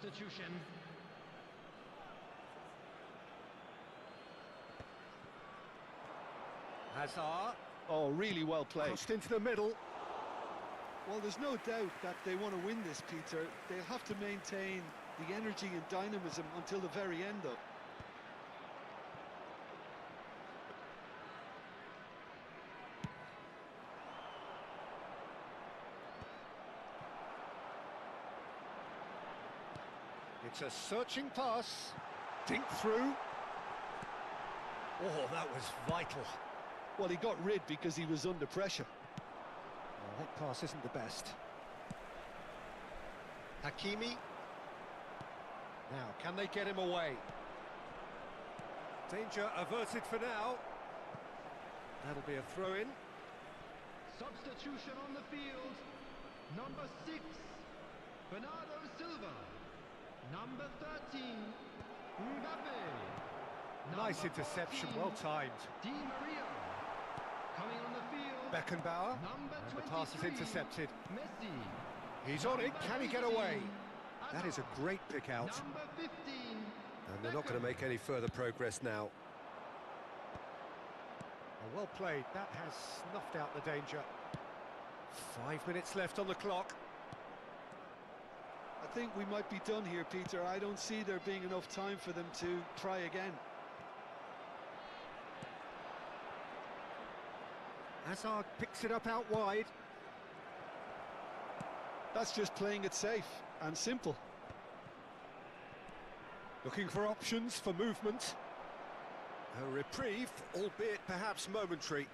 Substitution. Hazard. Oh, really well played. Crossed into the middle. Well, there's no doubt that they want to win this, Peter. They'll have to maintain the energy and dynamism until the very end, though. It's a searching pass. Dink through. Oh, that was vital. Well, he got rid because he was under pressure. Oh, that pass isn't the best. Hakimi. Now, can they get him away? Danger averted for now. That'll be a throw-in. Substitution on the field. Number 6, Bernardo Silva. Number 13, Mbappe. Nice interception, 14, well timed. Di Maria. Coming on the field. Beckenbauer. Number And 23, the pass is intercepted. Messi. He's on it. Number Can he get 18, away? That is a Hazard. great pick out. Number 15. And they're not going to make any further progress now. Well played. That has snuffed out the danger. 5 minutes left on the clock. I think we might be done here, Peter. I don't see there being enough time for them to try again. Hazard picks it up out wide. That's just playing it safe and simple. Looking for options for movement. A reprieve, albeit perhaps momentary.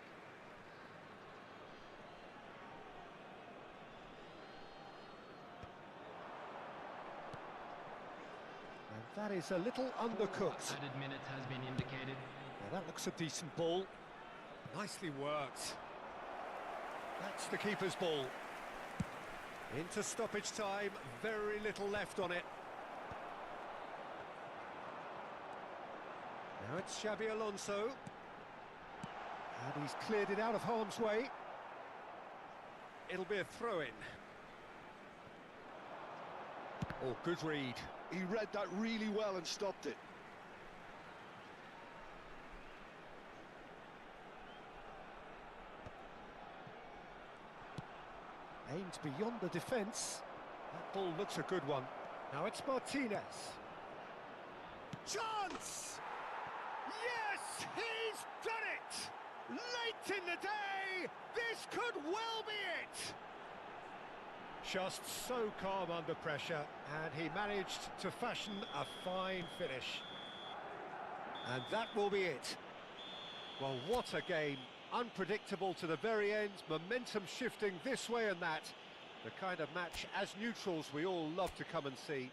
And that is a little undercooked. Added minute has been indicated. Now that looks a decent ball. Nicely worked. That's the keeper's ball. Into stoppage time, very little left on it. Now it's Xabi Alonso. And he's cleared it out of harm's way. It'll be a throw-in. Oh, good read. He read that really well and stopped it. Aimed beyond the defence. That ball looks a good one. Now it's Martinez. Chance! Yes, he's done it! Late in the day, this could well be it! Just so calm under pressure, and he managed to fashion a fine finish. And that will be it. Well, what a game. Unpredictable to the very end, momentum shifting this way and that. The kind of match, as neutrals, we all love to come and see.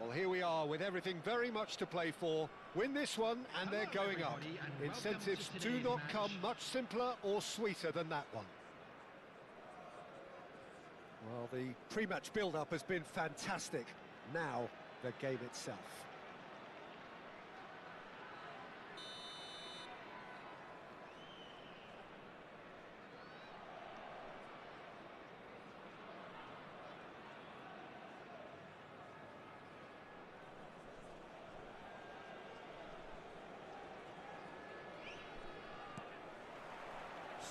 Well, here we are with everything very much to play for. Win this one and they're going up. everybody, and welcome Incentives to do today's not match. come much simpler or sweeter than that one. Well, the pre-match build-up has been fantastic. Now, the game itself.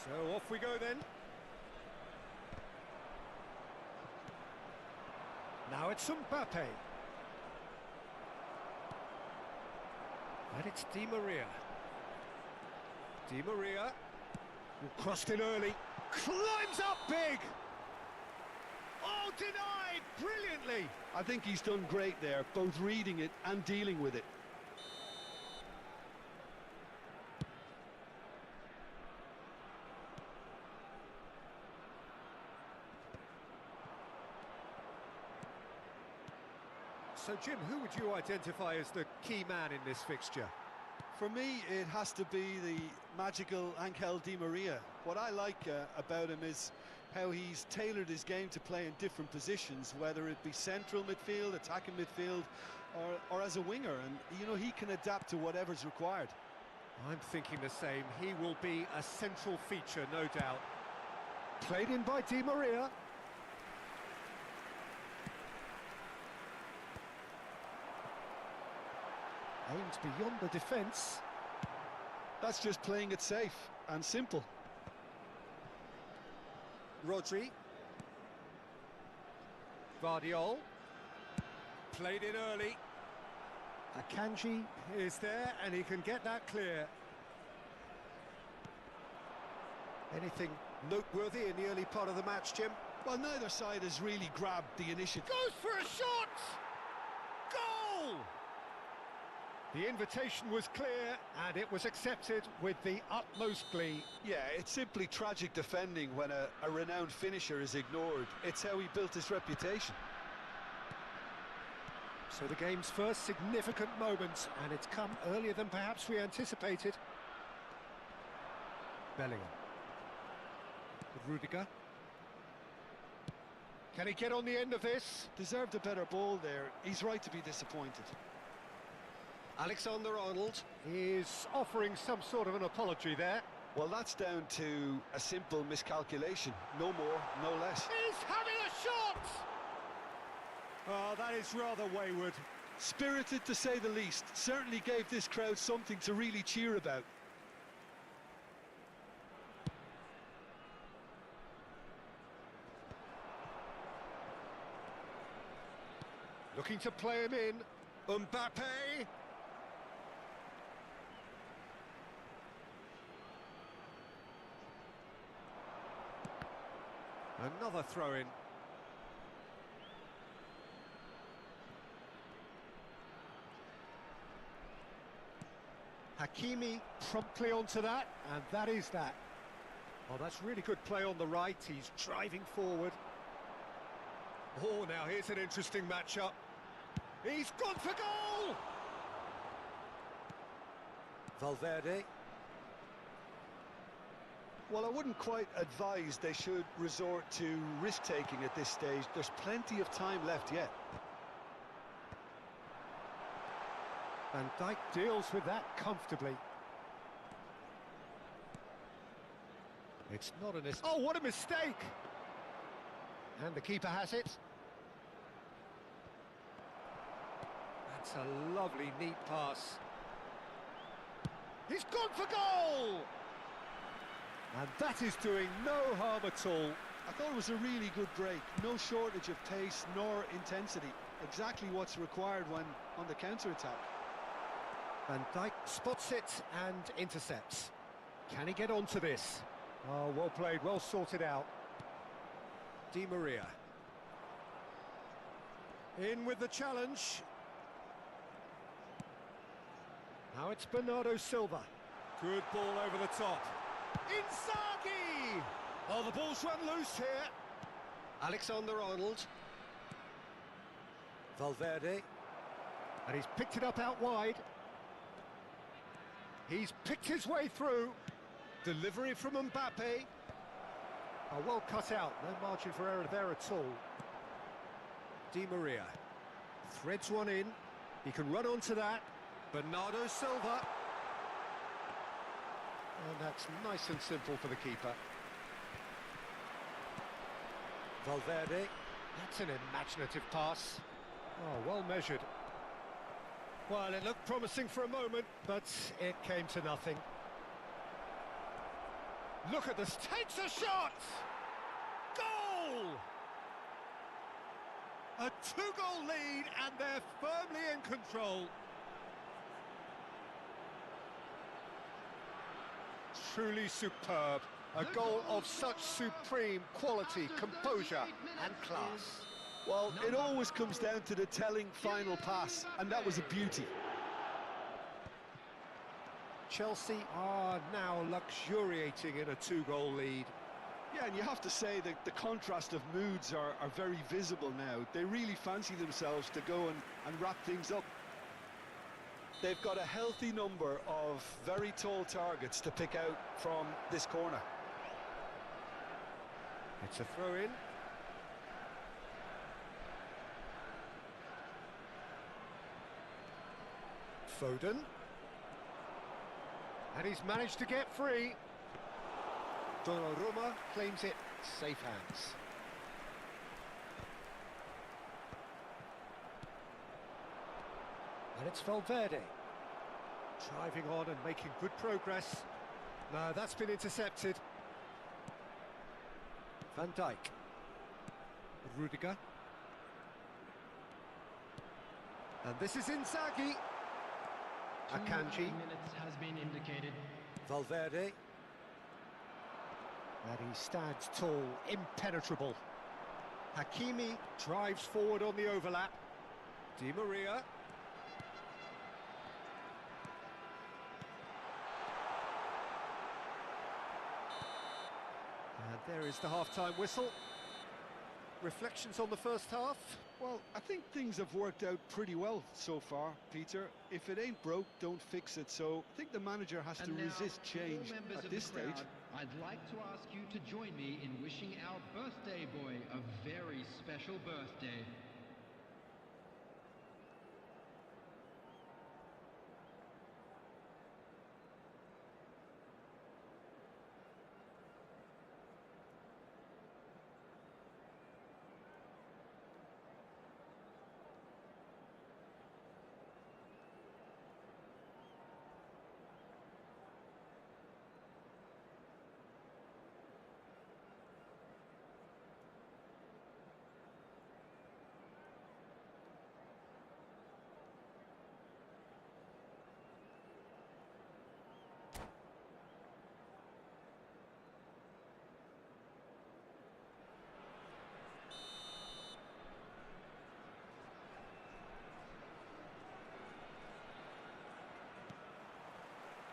So off we go then. Now it's Mbappe. And it's Di Maria. Di Maria. Crossed in early. Climbs up big! Oh, denied! Brilliantly! I think he's done great there, both reading it and dealing with it. So, Jim, who would you identify as the key man in this fixture? For me, it has to be the magical Angel Di Maria. What I like about him is how he's tailored his game to play in different positions, whether it be central midfield, attacking midfield, or as a winger. And, you know, he can adapt to whatever's required. I'm thinking the same. He will be a central feature, no doubt. Played in by Di Maria. Aims beyond the defence. That's just playing it safe and simple. Rodri. Vardiol. Played in early. Akanji is there and he can get that clear. Anything noteworthy in the early part of the match, Jim? Well, neither side has really grabbed the initiative. Goes for a shot! Goal! The invitation was clear and it was accepted with the utmost glee. Yeah, it's simply tragic defending when a renowned finisher is ignored. It's how he built his reputation. So the game's first significant moment, and it's come earlier than perhaps we anticipated. Bellingham. With Rudiger. Can he get on the end of this? Deserved a better ball there. He's right to be disappointed. Alexander-Arnold is offering some sort of an apology there. Well, that's down to a simple miscalculation. No more, no less. He's having a shot! Oh, that is rather wayward. Spirited to say the least. Certainly gave this crowd something to really cheer about. Looking to play him in. Mbappe. Another throw-in. Hakimi promptly onto that, and that is that. Oh, that's really good play on the right. He's driving forward. Oh, now here's an interesting matchup. He's gone for goal! Valverde. Well, I wouldn't quite advise they should resort to risk-taking at this stage. There's plenty of time left yet. Van Dijk deals with that comfortably. It's not an... Oh, what a mistake! And the keeper has it. That's a lovely, neat pass. He's gone for goal! And that is doing no harm at all. I thought it was a really good break. No shortage of pace nor intensity. Exactly what's required when on the counter-attack. Van Dijk spots it and intercepts. Can he get onto this? Oh, well played, well sorted out. Di Maria. In with the challenge. Now it's Bernardo Silva. Good ball over the top. Inzaghi! Oh, the ball's run loose here. Alexander-Arnold. Valverde. And he's picked it up out wide. He's picked his way through. Delivery from Mbappe. Oh, well cut out. No margin for error there at all. Di Maria threads one in. He can run onto that. Bernardo Silva. And that's nice and simple for the keeper. Valverde. That's an imaginative pass. Oh, well measured. Well, it looked promising for a moment, but it came to nothing. Look at this, takes a shot! Goal! A two-goal lead, and they're firmly in control. Truly superb. A goal of such supreme quality, composure and class. Well, it always comes down to the telling final pass, and that was a beauty. Chelsea are now luxuriating in a two-goal lead. Yeah, and you have to say that the contrast of moods are very visible now. They really fancy themselves to go and wrap things up. They've got a healthy number of very tall targets to pick out from this corner. It's a throw-in. Foden. And he's managed to get free. Donnarumma claims it, safe hands. And it's Valverde. Driving on and making good progress. No, that's been intercepted. Van Dijk. Rudiger. And this is Inzaghi. Akanji. Minutes has been indicated. Valverde. And he stands tall, impenetrable. Hakimi drives forward on the overlap. Di Maria. And there is the half-time whistle. Reflections on the first half? Well, I think things have worked out pretty well so far, Peter. If it ain't broke, don't fix it. So I think the manager has to resist change at this stage. I'd like to ask you to join me in wishing our birthday boy a very special birthday.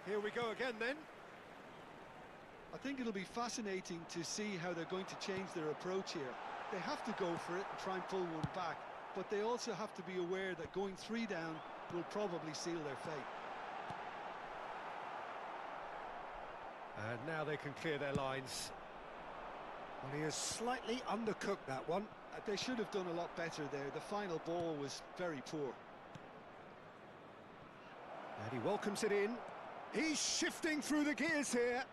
Here we go again then. I think it'll be fascinating to see how they're going to change their approach here. They have to go for it and try and pull one back, but they also have to be aware that going 3 down will probably seal their fate. And now they can clear their lines. Well, he has slightly undercooked that one. They should have done a lot better there. The final ball was very poor. And he welcomes it in. He's shifting through the gears here.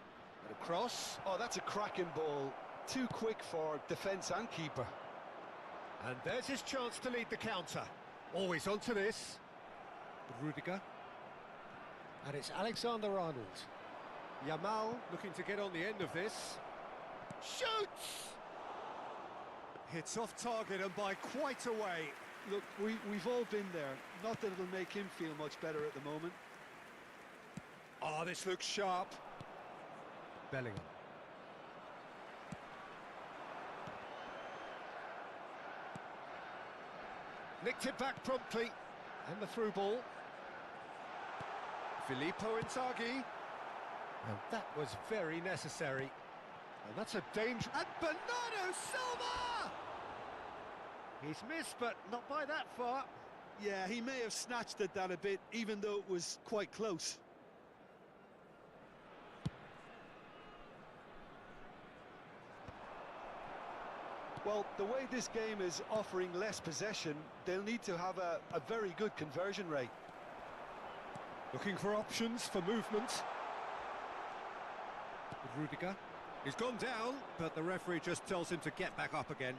And a cross. Oh, that's a cracking ball. Too quick for defence and keeper. And there's his chance to lead the counter. Always onto this. Rudiger. And it's Alexander-Arnold. Yamal looking to get on the end of this. Shoots! Hits off target and by quite a way. Look, we've all been there. Not that it'll make him feel much better at the moment. Oh, this looks sharp. Bellingham. Nicked it back promptly. And the through ball. Filippo Inzaghi. And that was very necessary. And that's a danger. And Bernardo Silva! He's missed, but not by that far. Yeah, he may have snatched at that a bit, even though it was quite close. Well, the way this game is offering less possession, they'll need to have a very good conversion rate. Looking for options for movement. Rudiger. He's gone down, but the referee just tells him to get back up again.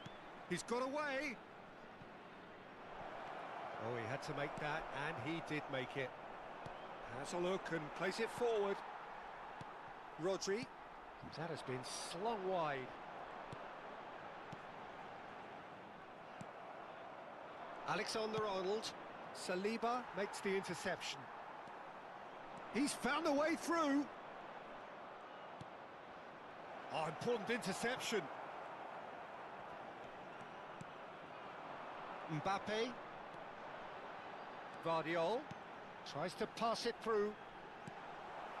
He's got away. Oh, he had to make that, and he did make it. Has a look and plays it forward. Rodri. That has been slung wide. Alexander-Arnold. Saliba makes the interception. He's found a way through. Oh, important interception. Mbappe. Vardiol tries to pass it through.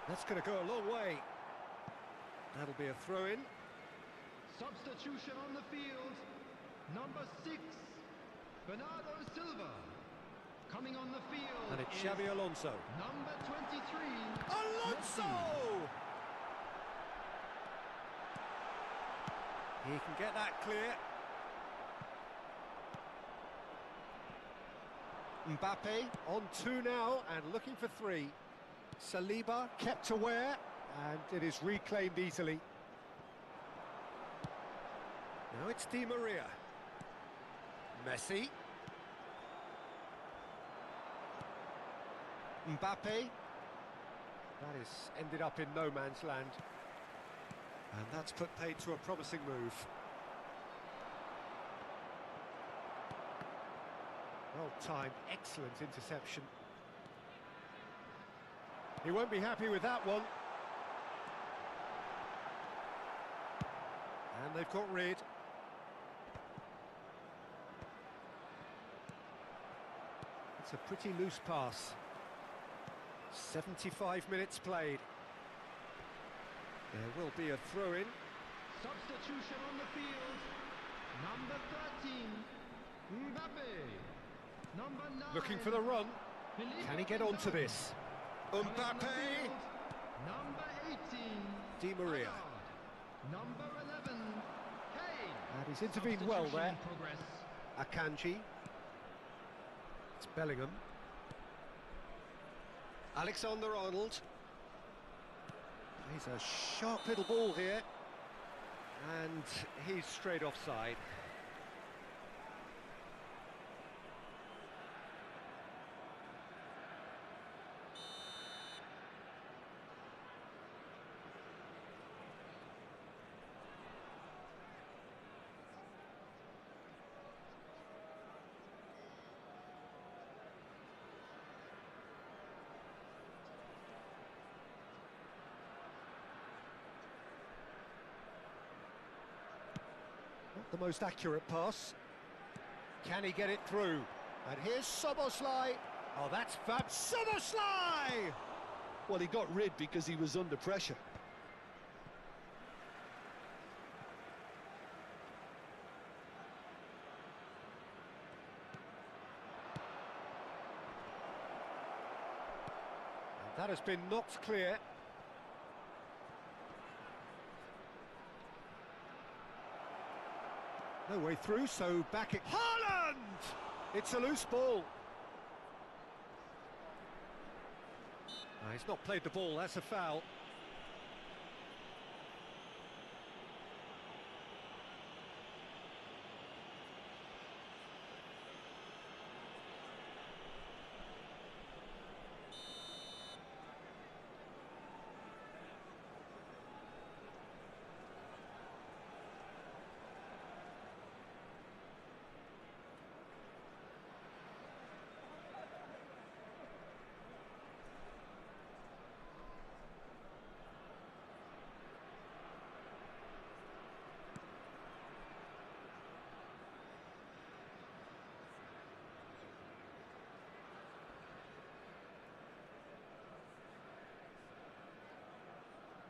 That's going to go a long way. That'll be a throw-in. Substitution on the field. Number 6, Bernardo Silva. Coming on the field. And it's is Xabi Alonso. Number 23. Alonso! He can get that clear. Mbappe on 2 now and looking for 3. Saliba kept aware and it is reclaimed easily. Now it's Di Maria. Messi. Mbappe. That is ended up in no man's land. And that's put paid to a promising move. Well-timed, excellent interception. He won't be happy with that one. And they've got rid. It's a pretty loose pass. 75 minutes played. There will be a throw-in. Substitution on the field. Number 13, Mbappe. Number 9. Looking for the run. Can he get onto this? Mbappe. Number 18, Di Maria. Number 11, Kane. And he's intervened well there. Progress. Akanji. It's Bellingham. Alexander-Arnold. He's a sharp little ball here. And he's straight offside. Not the most accurate pass. Can he get it through? And here's Szoboszlai. Oh, that's fab. Szoboszlai! Well, he got rid because he was under pressure. And that has been knocked clear. No way through, so back at Haaland! It's a loose ball. He's not played the ball, that's a foul.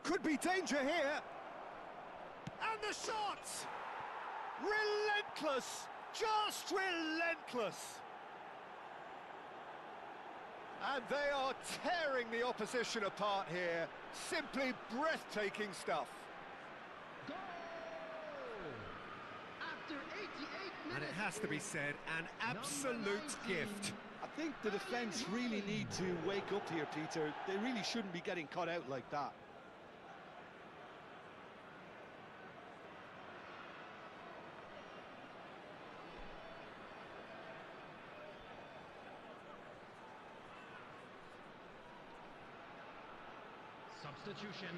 Could be danger here. And the shot! Relentless! Just relentless! And they are tearing the opposition apart here. Simply breathtaking stuff. Goal! After 88 minutes. And it has to be said, an absolute gift. I think the defence really need to wake up here, Peter. They really shouldn't be getting caught out like that. Substitution.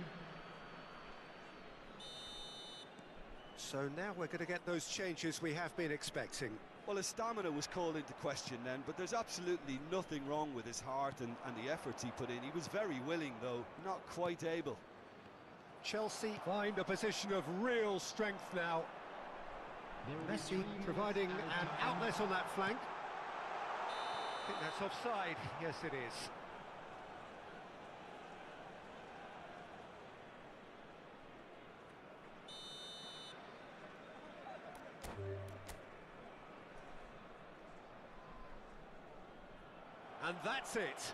So now we're going to get those changes we have been expecting. Well, his stamina was called into question then, but there's absolutely nothing wrong with his heart and the efforts he put in. He was very willing, though, not quite able. Chelsea find a position of real strength now. Messi providing an outlet on that flank. I think that's offside. Yes, it is. And that's it.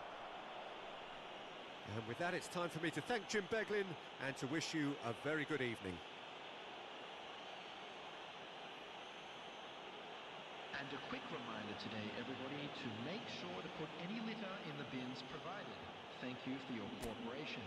And with that, it's time for me to thank Jim Beglin and to wish you a very good evening. And a quick reminder today, everybody, to make sure to put any litter in the bins provided. Thank you for your cooperation.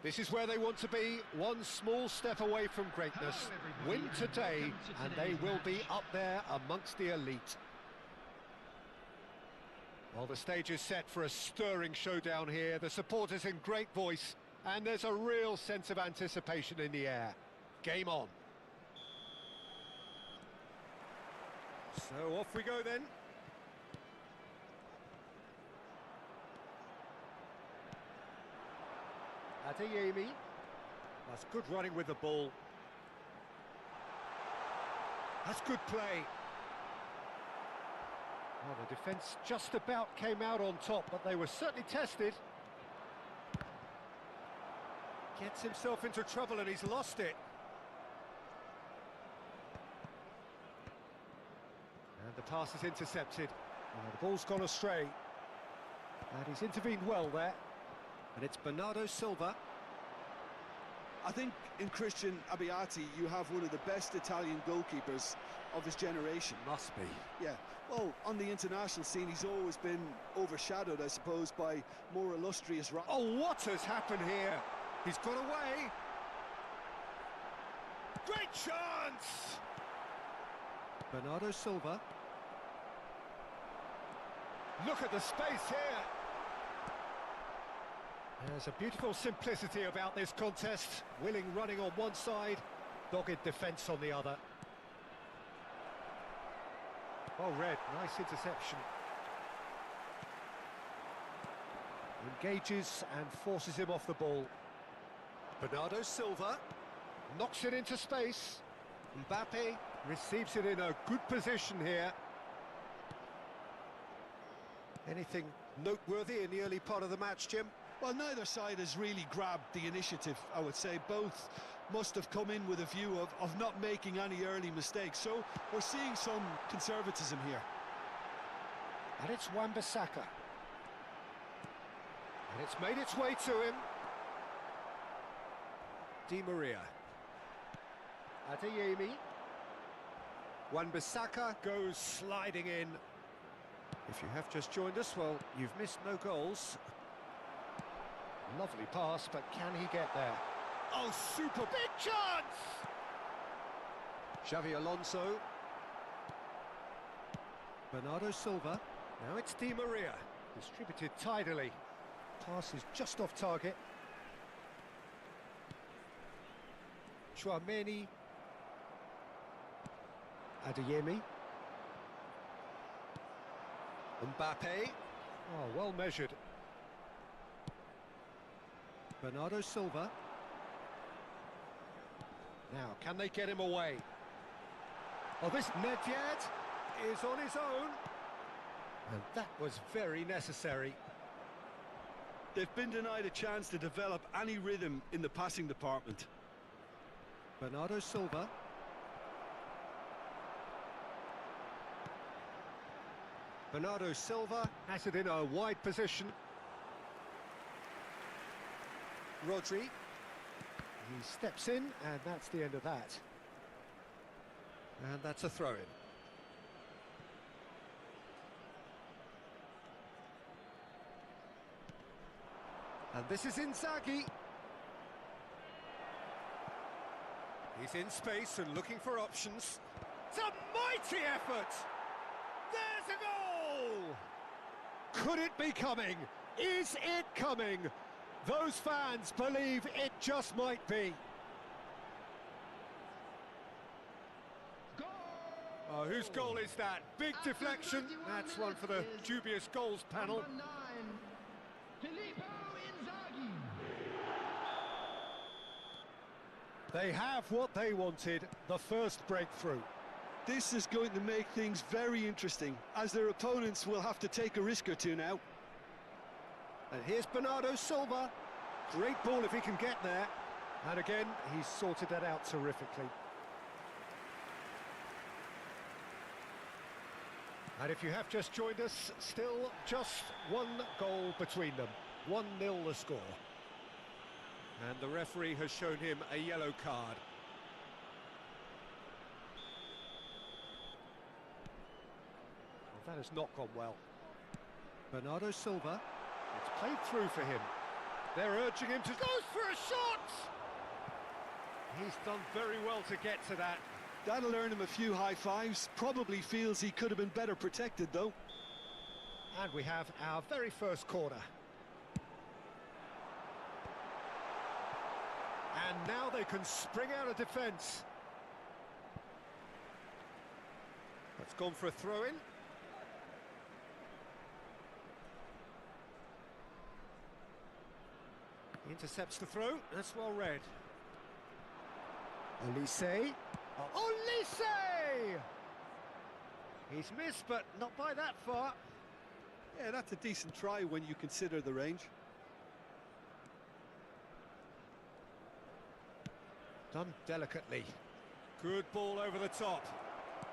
This is where they want to be, one small step away from greatness. Win today, and they will be up there amongst the elite. Well, the stage is set for a stirring showdown here. The supporters in great voice, and there's a real sense of anticipation in the air. Game on. So off we go then. Adeyemi. That's good running with the ball. That's good play. Well, the defence just about came out on top, but they were certainly tested. Gets himself into trouble and he's lost it. And the pass is intercepted. The ball's gone astray. And he's intervened well there. And it's Bernardo Silva. I think in Christian Abbiati you have one of the best Italian goalkeepers of his generation. Must be. Yeah, well, on the international scene he's always been overshadowed, I suppose, by more illustrious... Oh, what has happened here? He's got away. Great chance! Bernardo Silva. Look at the space here. There's a beautiful simplicity about this contest. Willing running on one side, dogged defence on the other. Oh, Red, nice interception. Engages and forces him off the ball. Bernardo Silva knocks it into space. Mbappe receives it in a good position here. Anything noteworthy in the early part of the match, Jim? Well, neither side has really grabbed the initiative, I would say. Both must have come in with a view of not making any early mistakes. So we're seeing some conservatism here. And it's Wan-Bissaka. And it's made its way to him. Di Maria. Adeyemi. Wan-Bissaka goes sliding in. If you have just joined us, well, you've missed no goals. Lovely pass, but can he get there? Oh, super big chance! Xavi Alonso. Bernardo Silva. Now it's Di Maria. Distributed tidily. Pass is just off target. Chouameni. Adeyemi. Mbappe. Oh, well measured. Bernardo Silva. Now, can they get him away? Oh, this Nedved is on his own. And that was very necessary. They've been denied a chance to develop any rhythm in the passing department. Bernardo Silva. Bernardo Silva has it in a wide position. Rodri. He steps in, and that's the end of that. And that's a throw-in. And this is Inzaghi. He's in space and looking for options. It's a mighty effort! There's a goal! Could it be coming? Is it coming? Those fans believe it just might be. Goal! Oh, whose goal is that? Big deflection. That's one for the dubious goals panel. Number 9, Filippo Inzaghi. They have what they wanted, the first breakthrough. This is going to make things very interesting, as their opponents will have to take a risk or two now. And here's Bernardo Silva. Great ball if he can get there. And again, he's sorted that out terrifically. And if you have just joined us, still just one goal between them. 1-0 the score. And the referee has shown him a yellow card. Well, that has not gone well. Bernardo Silva. It's played through for him. They're urging him to... Goes for a shot! He's done very well to get to that. That'll earn him a few high fives. Probably feels he could have been better protected, though. And we have our very first corner. And now they can spring out of defence. That's gone for a throw-in. Intercepts the throw. That's well read. Olise. Olise! away! He's missed, but not by that far. Yeah, that's a decent try when you consider the range. Done delicately. Good ball over the top.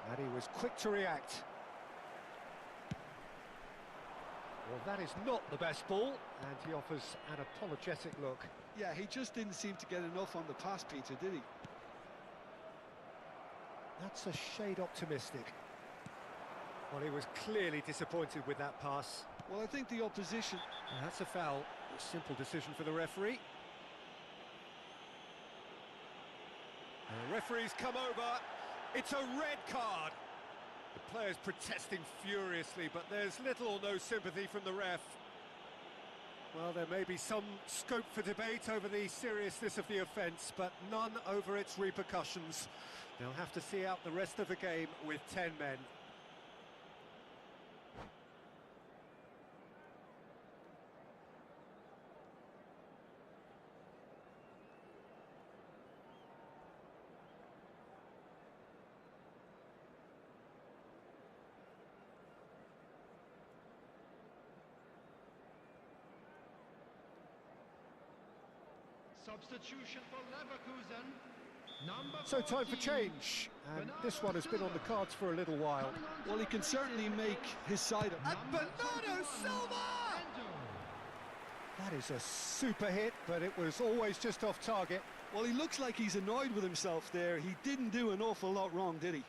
And he was quick to react. Well, that is not the best ball, and he offers an apologetic look. Yeah, he just didn't seem to get enough on the pass, Peter, did he? That's a shade optimistic. Well, he was clearly disappointed with that pass. Well, I think the opposition... And that's a foul. A simple decision for the referee. And the referee's come over. It's a red card. The player's protesting furiously, but there's little or no sympathy from the ref. Well, there may be some scope for debate over the seriousness of the offence, but none over its repercussions. They'll have to see out the rest of the game with 10 men. Substitution for Leverkusen. Number So time for 14, change, and this one has been on the cards for a little while. Well, he can certainly make his side up. And Bernardo Silva! That is a super hit, but it was always just off target. Well, he looks like he's annoyed with himself there. He didn't do an awful lot wrong, did he?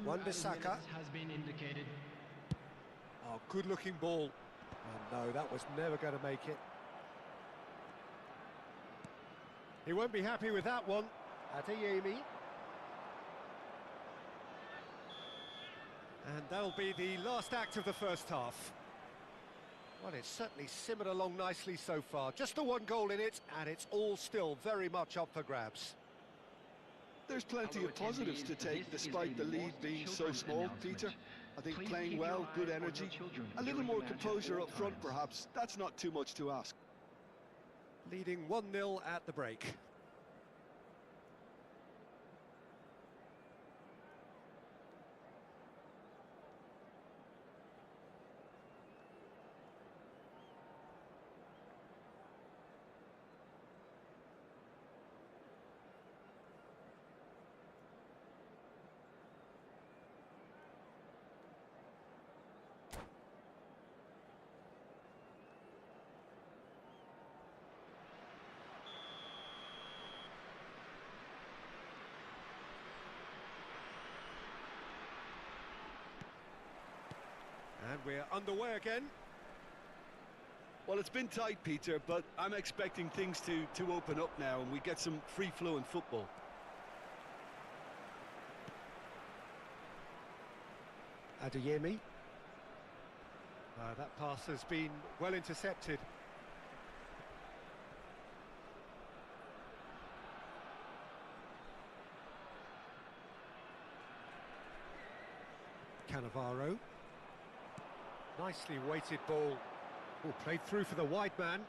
Wan-Bissaka. has been indicated. Oh, good-looking ball. And no, that was never going to make it. He won't be happy with that one. Adeyemi. And that'll be the last act of the first half. Well, it's certainly simmered along nicely so far. Just the one goal in it, and it's all still very much up for grabs. There's plenty of positives to take despite the lead being so small, Peter. I think playing well, good energy, a little more composure up front perhaps. That's not too much to ask. Leading 1-0 at the break. And we're underway again. Well, it's been tight, Peter, but I'm expecting things to open up now and we get some free-flowing football. Adeyemi. That pass has been well intercepted. Cannavaro. Nicely weighted ball. Oh, played through for the wide man.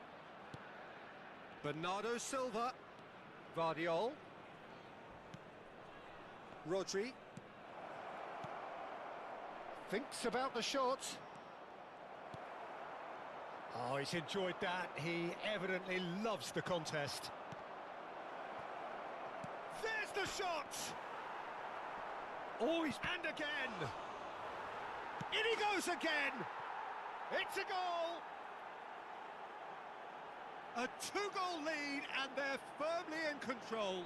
Bernardo Silva. Vardiol. Rodri. Thinks about the shot. Oh, he's enjoyed that. He evidently loves the contest. There's the shot! Oh, and again! In he goes again! It's a goal! A two-goal lead, and they're firmly in control.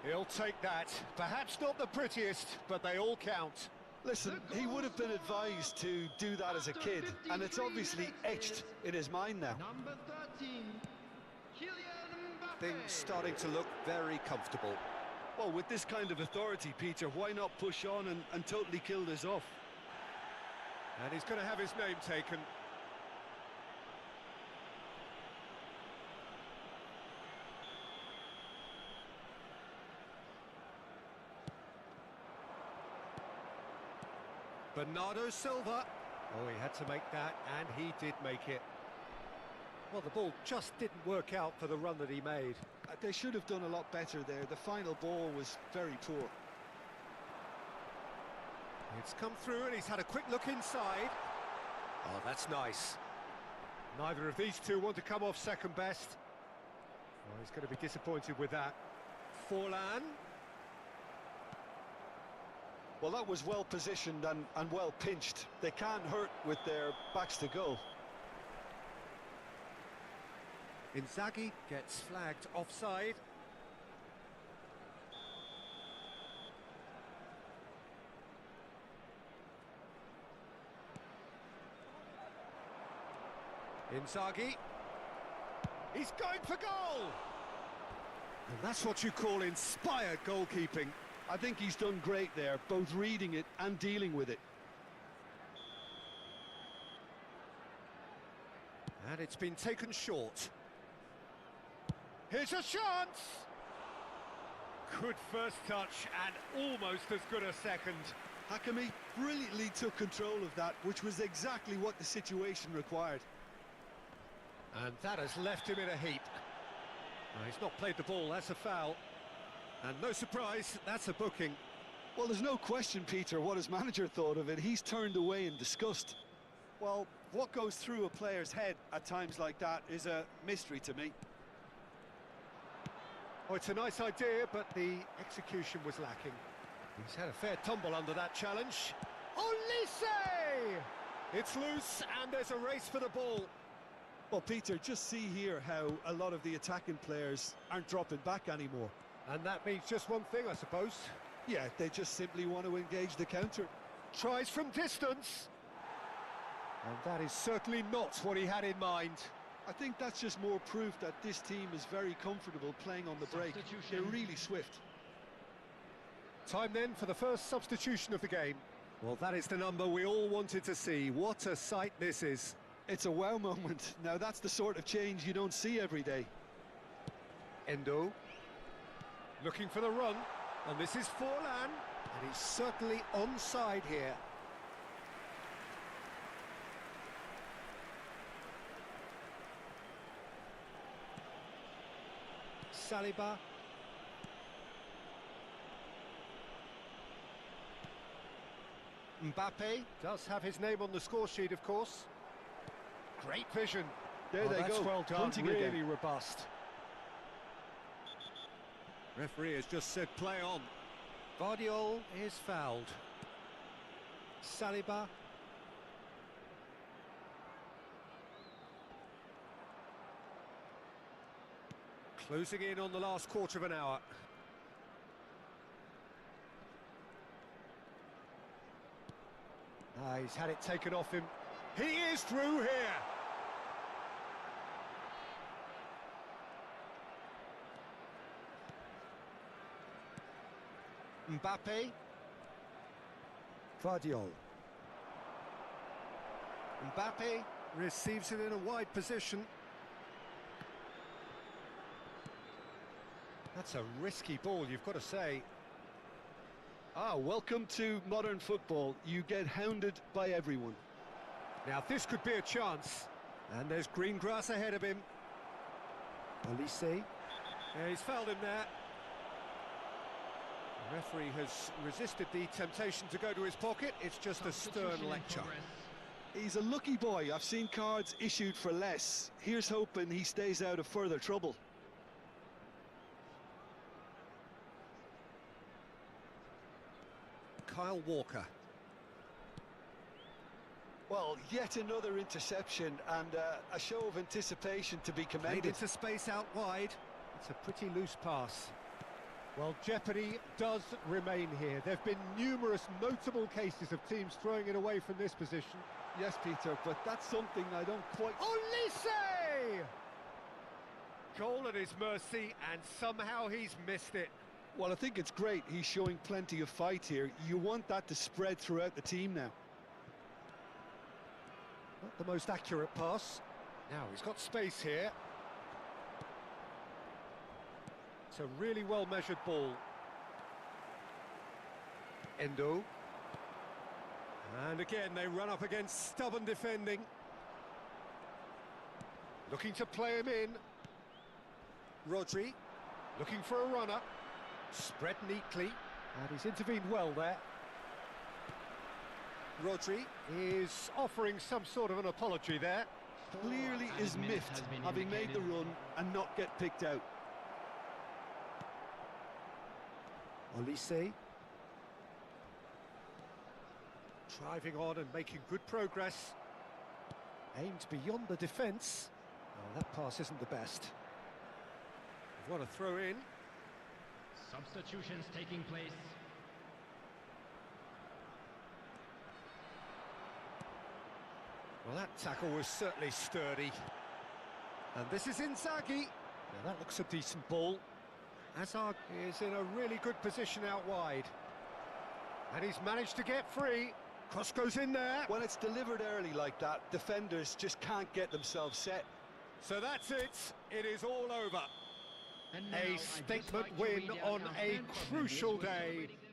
He'll take that. Perhaps not the prettiest, but they all count. Listen, he would have been advised to do that as a kid, and it's obviously etched in his mind now. Number 13, Kylian Mbappe. Things starting to look very comfortable. Well, with this kind of authority, Peter, why not push on and totally kill this off? And he's going to have his name taken. Bernardo Silva. Oh, he had to make that, and he did make it. Well, the ball just didn't work out for the run that he made. They should have done a lot better there. The final ball was very poor. It's come through, and he's had a quick look inside. Oh, that's nice. Neither of these two want to come off second best. Oh, he's going to be disappointed with that. Forlan. Well, that was well positioned and well pinched. They can't hurt with their backs to goal. Inzaghi gets flagged offside. Inzaghi. He's going for goal! And that's what you call inspired goalkeeping. I think he's done great there, both reading it and dealing with it. And it's been taken short. Here's a chance! Good first touch and almost as good a second. Hakimi brilliantly took control of that, which was exactly what the situation required. And that has left him in a heap. Now, he's not played the ball, that's a foul. And no surprise, that's a booking. Well, there's no question, Peter, what his manager thought of it. He's turned away in disgust. Well, what goes through a player's head at times like that is a mystery to me. Oh, it's a nice idea, but the execution was lacking. He's had a fair tumble under that challenge. Olise! It's loose, and there's a race for the ball. Well, Peter, just see here how a lot of the attacking players aren't dropping back anymore. And that means just one thing, I suppose. Yeah, they just simply want to engage the counter. Tries from distance. And that is certainly not what he had in mind. I think that's just more proof that this team is very comfortable playing on the break. They're really swift. Time then for the first substitution of the game. Well, that is the number we all wanted to see. What a sight this is. It's a wow moment. Now, that's the sort of change you don't see every day. Endo. Looking for the run. And this is Forlan. And he's certainly onside here. Saliba. Mbappe does have his name on the score sheet, of course. Great vision. There they that's go. Well done. Hunting really again. Robust. Referee has just said play on. Vardiol is fouled. Saliba. Closing in on the last quarter of an hour. He's had it taken off him. He is through here. Mbappe. Vardiol. Mbappe receives it in a wide position. That's a risky ball, you've got to say. Ah, welcome to modern football. You get hounded by everyone. Now this could be a chance. And there's green grass ahead of him. Olise. Yeah, he's fouled him there. The referee has resisted the temptation to go to his pocket. It's just a stern lecture. He's a lucky boy. I've seen cards issued for less. Here's hoping he stays out of further trouble. Kyle Walker. Well, yet another interception and a show of anticipation to be Played commended. into space out wide. It's a pretty loose pass. Well, jeopardy does remain here. There have been numerous notable cases of teams throwing it away from this position. Yes, Peter, but that's something I don't quite... Olise! Goal at his mercy, and somehow he's missed it. Well, I think it's great. He's showing plenty of fight here. You want that to spread throughout the team now. Not the most accurate pass. Now he's got space here. It's a really well-measured ball. Endo. And again, they run up against stubborn defending. Looking to play him in. Rodri, looking for a runner. Spread neatly, and he's intervened well there. Rodri is offering some sort of an apology there. Clearly is miffed, having made the run and not get picked out. Olise. Driving on and making good progress. Aimed beyond the defence. Oh, that pass isn't the best. What a throw in. Substitutions taking place. Well, that tackle was certainly sturdy. And this is Inzaghi. Now that looks a decent ball. Hazard is in a really good position out wide. And he's managed to get free. Cross goes in there. When it's delivered early like that, defenders just can't get themselves set. So that's it. It is all over. And now A I'd just statement like to win read out on our a fan club crucial members who are day. celebrating them.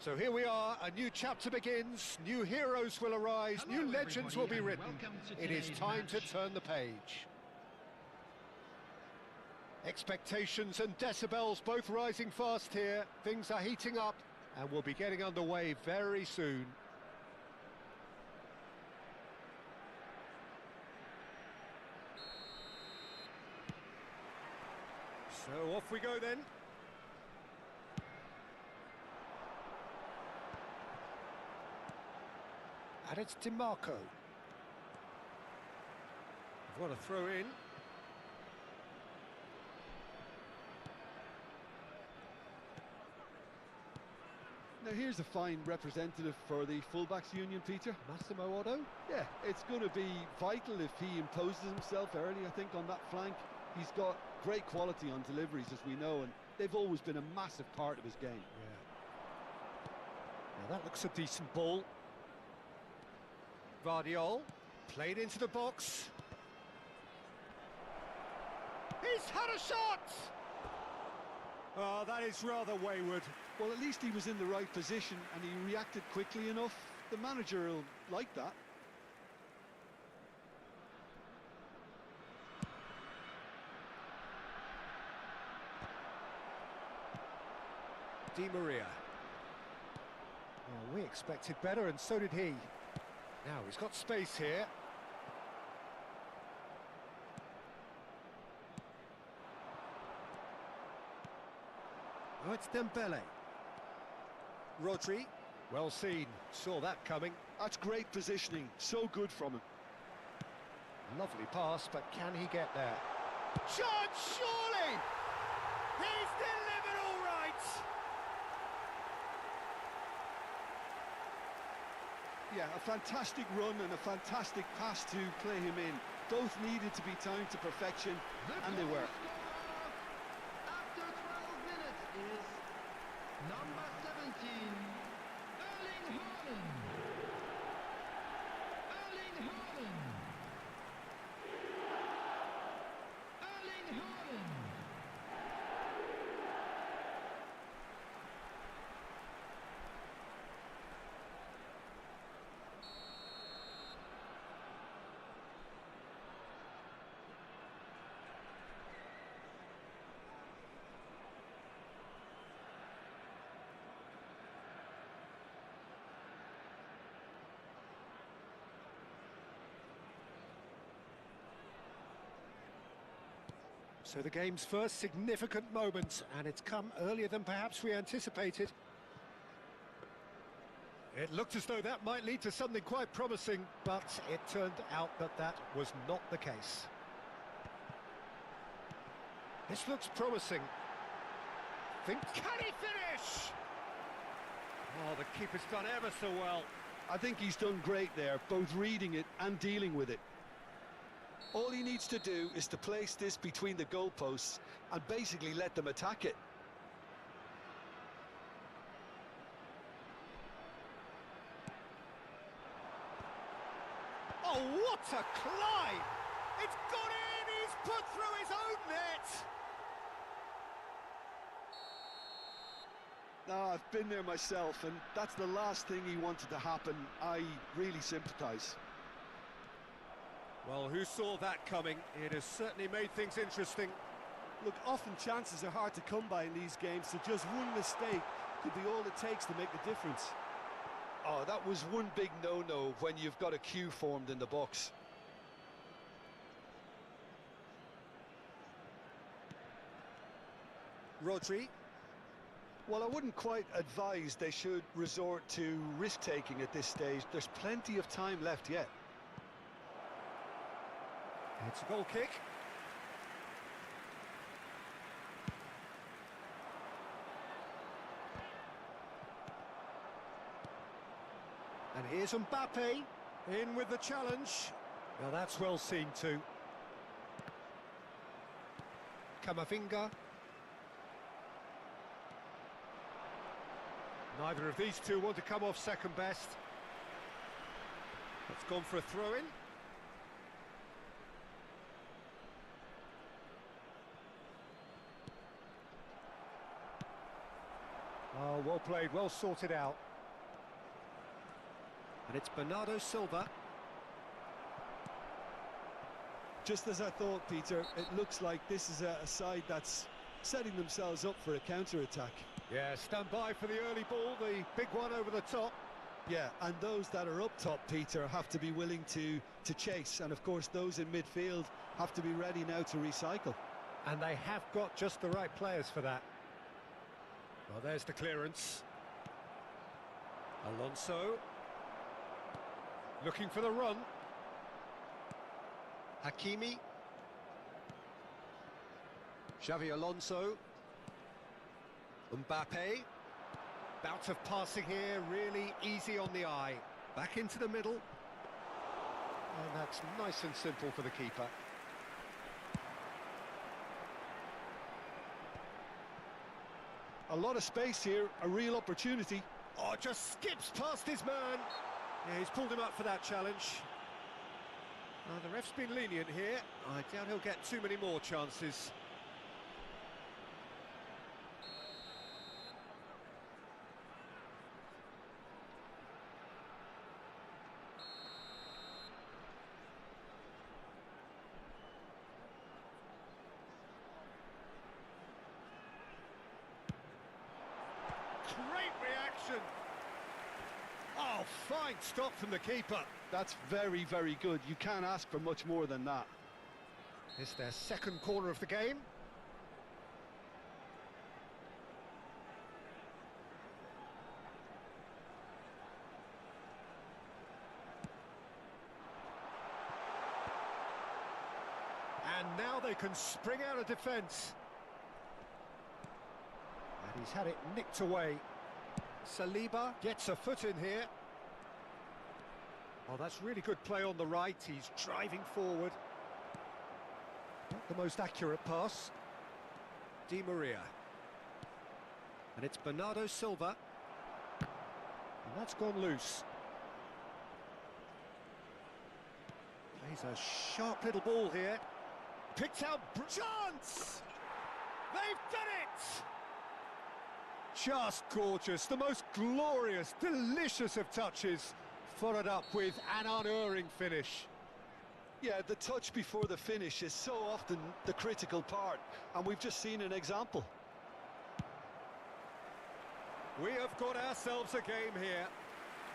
So here we are, a new chapter begins, new heroes will arise, Hello, new legends will be everybody, and written. welcome to It is today's time to match. turn the page. Expectations and decibels both rising fast here. Things are heating up. And we'll be getting underway very soon. So off we go then. And it's DiMarco. What a throw in. Now here's a fine representative for the fullbacks union, Peter. Massimo Otto. Yeah, it's going to be vital if he imposes himself early, I think, on that flank. He's got great quality on deliveries, as we know, and they've always been a massive part of his game. Yeah. Now that looks a decent ball. Vardiol played into the box. He's had a shot! Oh, that is rather wayward. Well, at least he was in the right position and he reacted quickly enough. The manager will like that. Di Maria. Well, we expected better, and so did he. Now he's got space here. Oh, it's Dembele. Rodri. Well seen. Saw that coming. That's great positioning. So good from him. Lovely pass, but can he get there? Chance, surely! He's delivered all right! Yeah, a fantastic run and a fantastic pass to play him in. Both needed to be timed to perfection, and they were. After 12 minutes is number 17, Erling Haaland. Erling Haaland. Erling Haaland. So the game's first significant moment, and it's come earlier than perhaps we anticipated. It looked as though that might lead to something quite promising, but it turned out that that was not the case. This looks promising. Can he finish? Oh, the keeper's done ever so well. I think he's done great there, both reading it and dealing with it. All he needs to do is to place this between the goalposts and basically let them attack it. Oh, what a climb! It's gone in! He's put through his own net! No, I've been there myself, and that's the last thing he wanted to happen. I really sympathise. Well, who saw that coming? It has certainly made things interesting. Look, often chances are hard to come by in these games, so just one mistake could be all it takes to make the difference. Oh, that was one big no-no when you've got a queue formed in the box. Rodri. Well, I wouldn't quite advise they should resort to risk-taking at this stage. There's plenty of time left yet. It's a goal kick. And here's Mbappe, in with the challenge. Now that's well seen too. Camavinga. Neither of these two want to come off second best. It's gone for a throw-in. Oh, well played, well sorted out. And it's Bernardo Silva. Just as I thought, Peter, it looks like this is a side that's setting themselves up for a counter-attack. Yeah, stand by for the early ball, the big one over the top. Yeah, and those that are up top, Peter, have to be willing to chase. And of course, those in midfield have to be ready now to recycle. And they have got just the right players for that. Well, there's the clearance. Alonso. Looking for the run. Hakimi. Xavi Alonso. Mbappe. Bout of passing here, really easy on the eye. Back into the middle. And that's nice and simple for the keeper. A lot of space here, a real opportunity. Oh, just skips past his man. Yeah, he's pulled him up for that challenge. The ref's been lenient here. I doubt he'll get too many more chances. Great reaction. Oh, fine stop from the keeper. That's very, very good. You can't ask for much more than that. It's their second corner of the game. And now they can spring out of defence. And he's had it nicked away. Saliba gets a foot in here. Oh, that's really good play on the right. He's driving forward. Not the most accurate pass. Di Maria. And it's Bernardo Silva. And that's gone loose. Plays a sharp little ball here. Picked out. Chance! They've done it! Just gorgeous. The most glorious, delicious of touches. Followed up with an unerring finish. Yeah, the touch before the finish is so often the critical part, and we've just seen an example. We have got ourselves a game here.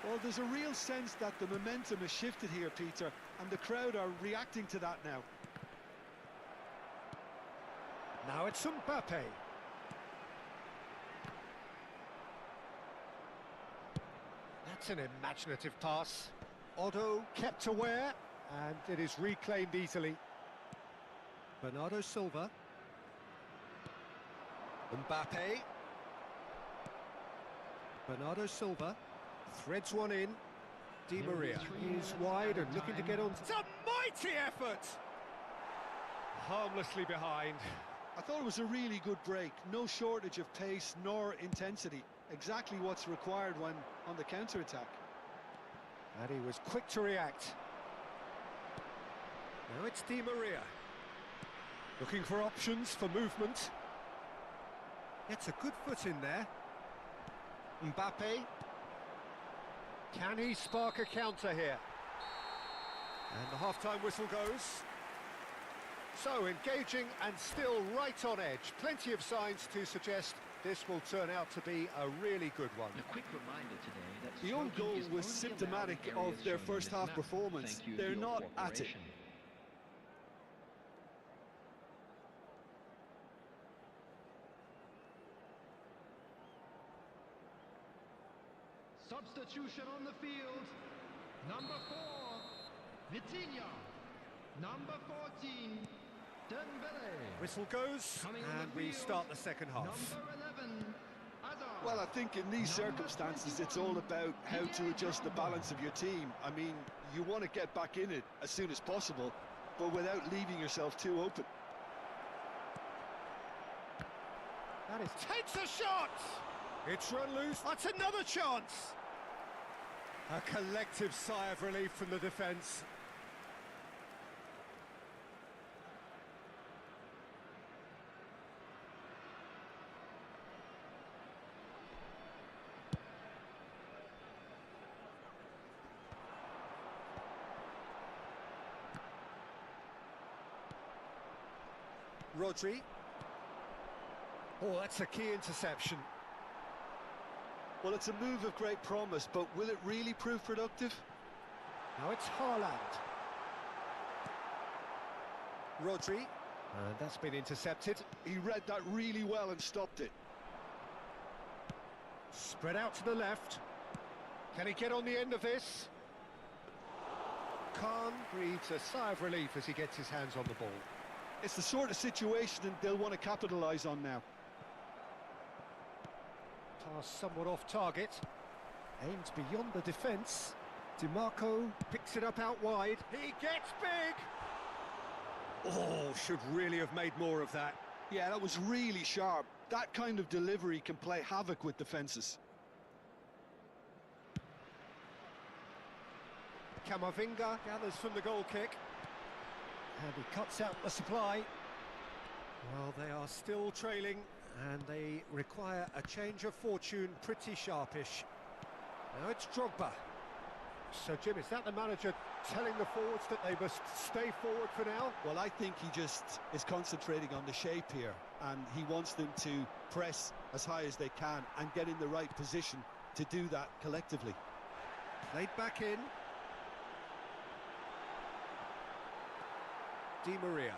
Well, there's a real sense that the momentum has shifted here, Peter, and the crowd are reacting to that now. Now it's Mbappe. That's an imaginative pass. Otto kept aware, and it is reclaimed easily. Bernardo Silva. Mbappe. Bernardo Silva threads one in. Di Maria is wide and looking to get on. It's a mighty effort! Harmlessly behind. I thought it was a really good break. No shortage of pace nor intensity. Exactly what's required when on the counter-attack. And he was quick to react. Now it's Di Maria. Looking for options for movement. Gets a good foot in there. Mbappe. Can he spark a counter here? And the half-time whistle goes. So engaging and still right on edge. Plenty of signs to suggest this will turn out to be a really good one. A quick reminder today that The own goal smoking is was only symptomatic allowed in of their areas shown first in half this map. performance. Thank you for They're your not at it. cooperation. Substitution on the field. Number 4, Vitinha. Number 14, Dembele. Whistle goes, Coming on and the we field, start the second half. Number 11, Hazard. Well, I think in these circumstances, it's all about how to adjust the balance of your team. I mean, you want to get back in it as soon as possible, but without leaving yourself too open. That is takes a shot. It's run loose. That's another chance. A collective sigh of relief from the defence. Rodri. Oh, that's a key interception. Well, it's a move of great promise, but will it really prove productive? Now it's Haaland. Rodri. And that's been intercepted. He read that really well and stopped it. Spread out to the left. Can he get on the end of this? Khan breathes a sigh of relief as he gets his hands on the ball. It's the sort of situation they'll want to capitalise on now. Pass somewhat off target. Aims beyond the defence. DiMarco picks it up out wide. He gets big! Oh, should really have made more of that. Yeah, that was really sharp. That kind of delivery can play havoc with defences. Camavinga gathers from the goal kick. And he cuts out the supply. Well, they are still trailing, and they require a change of fortune pretty sharpish. Now it's Drogba. So, Jim, is that the manager telling the forwards that they must stay forward for now? Well, I think he just is concentrating on the shape here, and he wants them to press as high as they can and get in the right position to do that collectively. Played back in. Di Maria.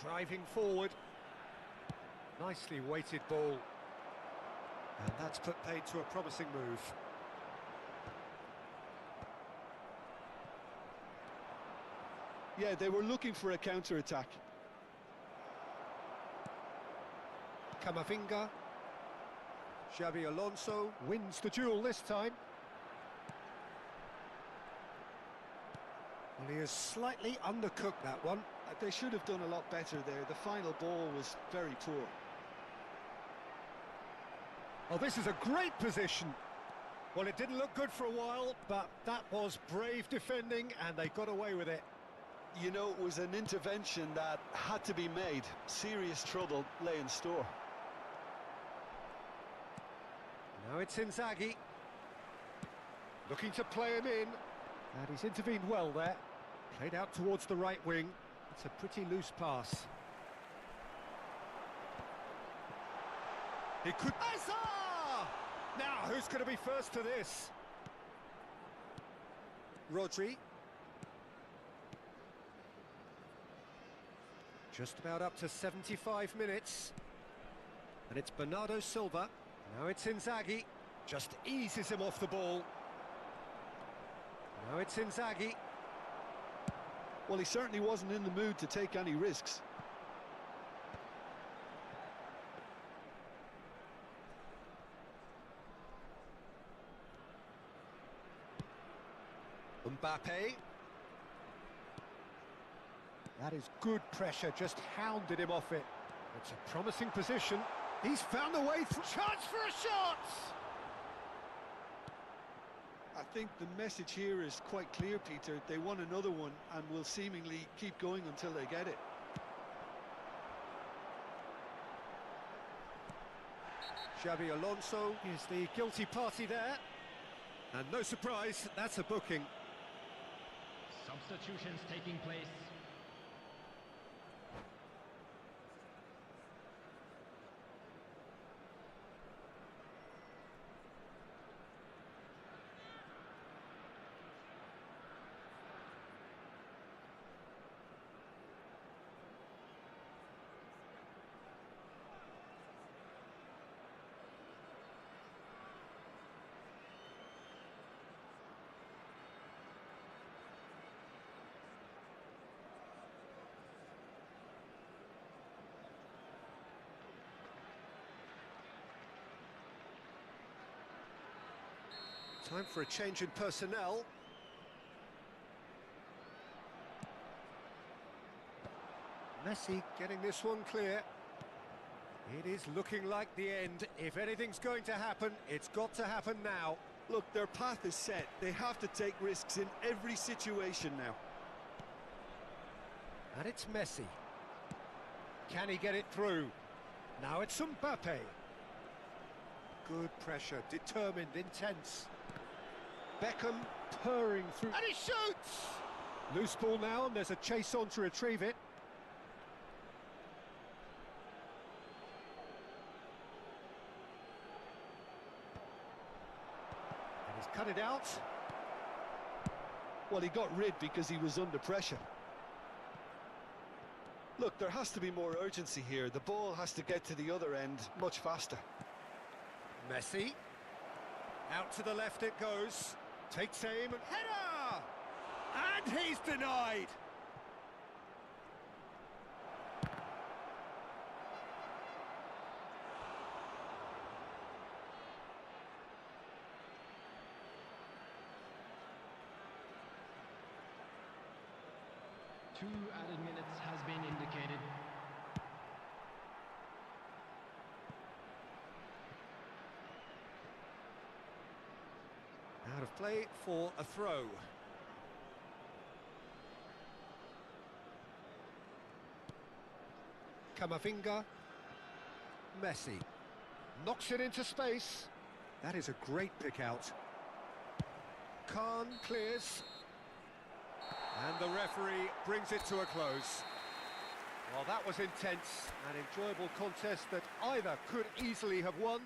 Driving forward. Nicely weighted ball. And that's put paid to a promising move. Yeah, they were looking for a counter-attack. Camavinga. Xabi Alonso wins the duel this time. Well, he has slightly undercooked that one. They should have done a lot better there. The final ball was very poor. Oh, this is a great position. Well, it didn't look good for a while, but that was brave defending, and they got away with it. You know, it was an intervention that had to be made. Serious trouble lay in store. Now it's Inzaghi. Looking to play him in. And he's intervened well there. Played out towards the right wing. It's a pretty loose pass. He could... Azar! Now, who's going to be first to this? Rodri. Just about up to 75 minutes. And it's Bernardo Silva. Now it's Inzaghi. Just eases him off the ball. Now it's Inzaghi. Well, he certainly wasn't in the mood to take any risks. Mbappe. That is good pressure, just hounded him off it. It's a promising position. He's found a way through. Chance for a shot! I think the message here is quite clear, Peter. They want another one and will seemingly keep going until they get it. Xabi Alonso is the guilty party there. And no surprise, that's a booking. Substitutions taking place. Time for a change in personnel. Messi getting this one clear. It is looking like the end. If anything's going to happen, it's got to happen now. Look, their path is set. They have to take risks in every situation now. And it's Messi. Can he get it through? Now it's Mbappe. Good pressure, determined, intense. Beckham purring through. And he shoots! Loose ball now, and there's a chase on to retrieve it. cut it out. Well, he got rid because he was under pressure. Look, there has to be more urgency here. The ball has to get to the other end much faster. Messi. Out to the left it goes. Takes aim and header! And he's denied! Two added minutes has been indicated. Out of play for a throw. Camavinga. Messi. Knocks it into space. That is a great pick out. Khan clears. And the referee brings it to a close. Well, that was intense, an enjoyable contest that either could easily have won.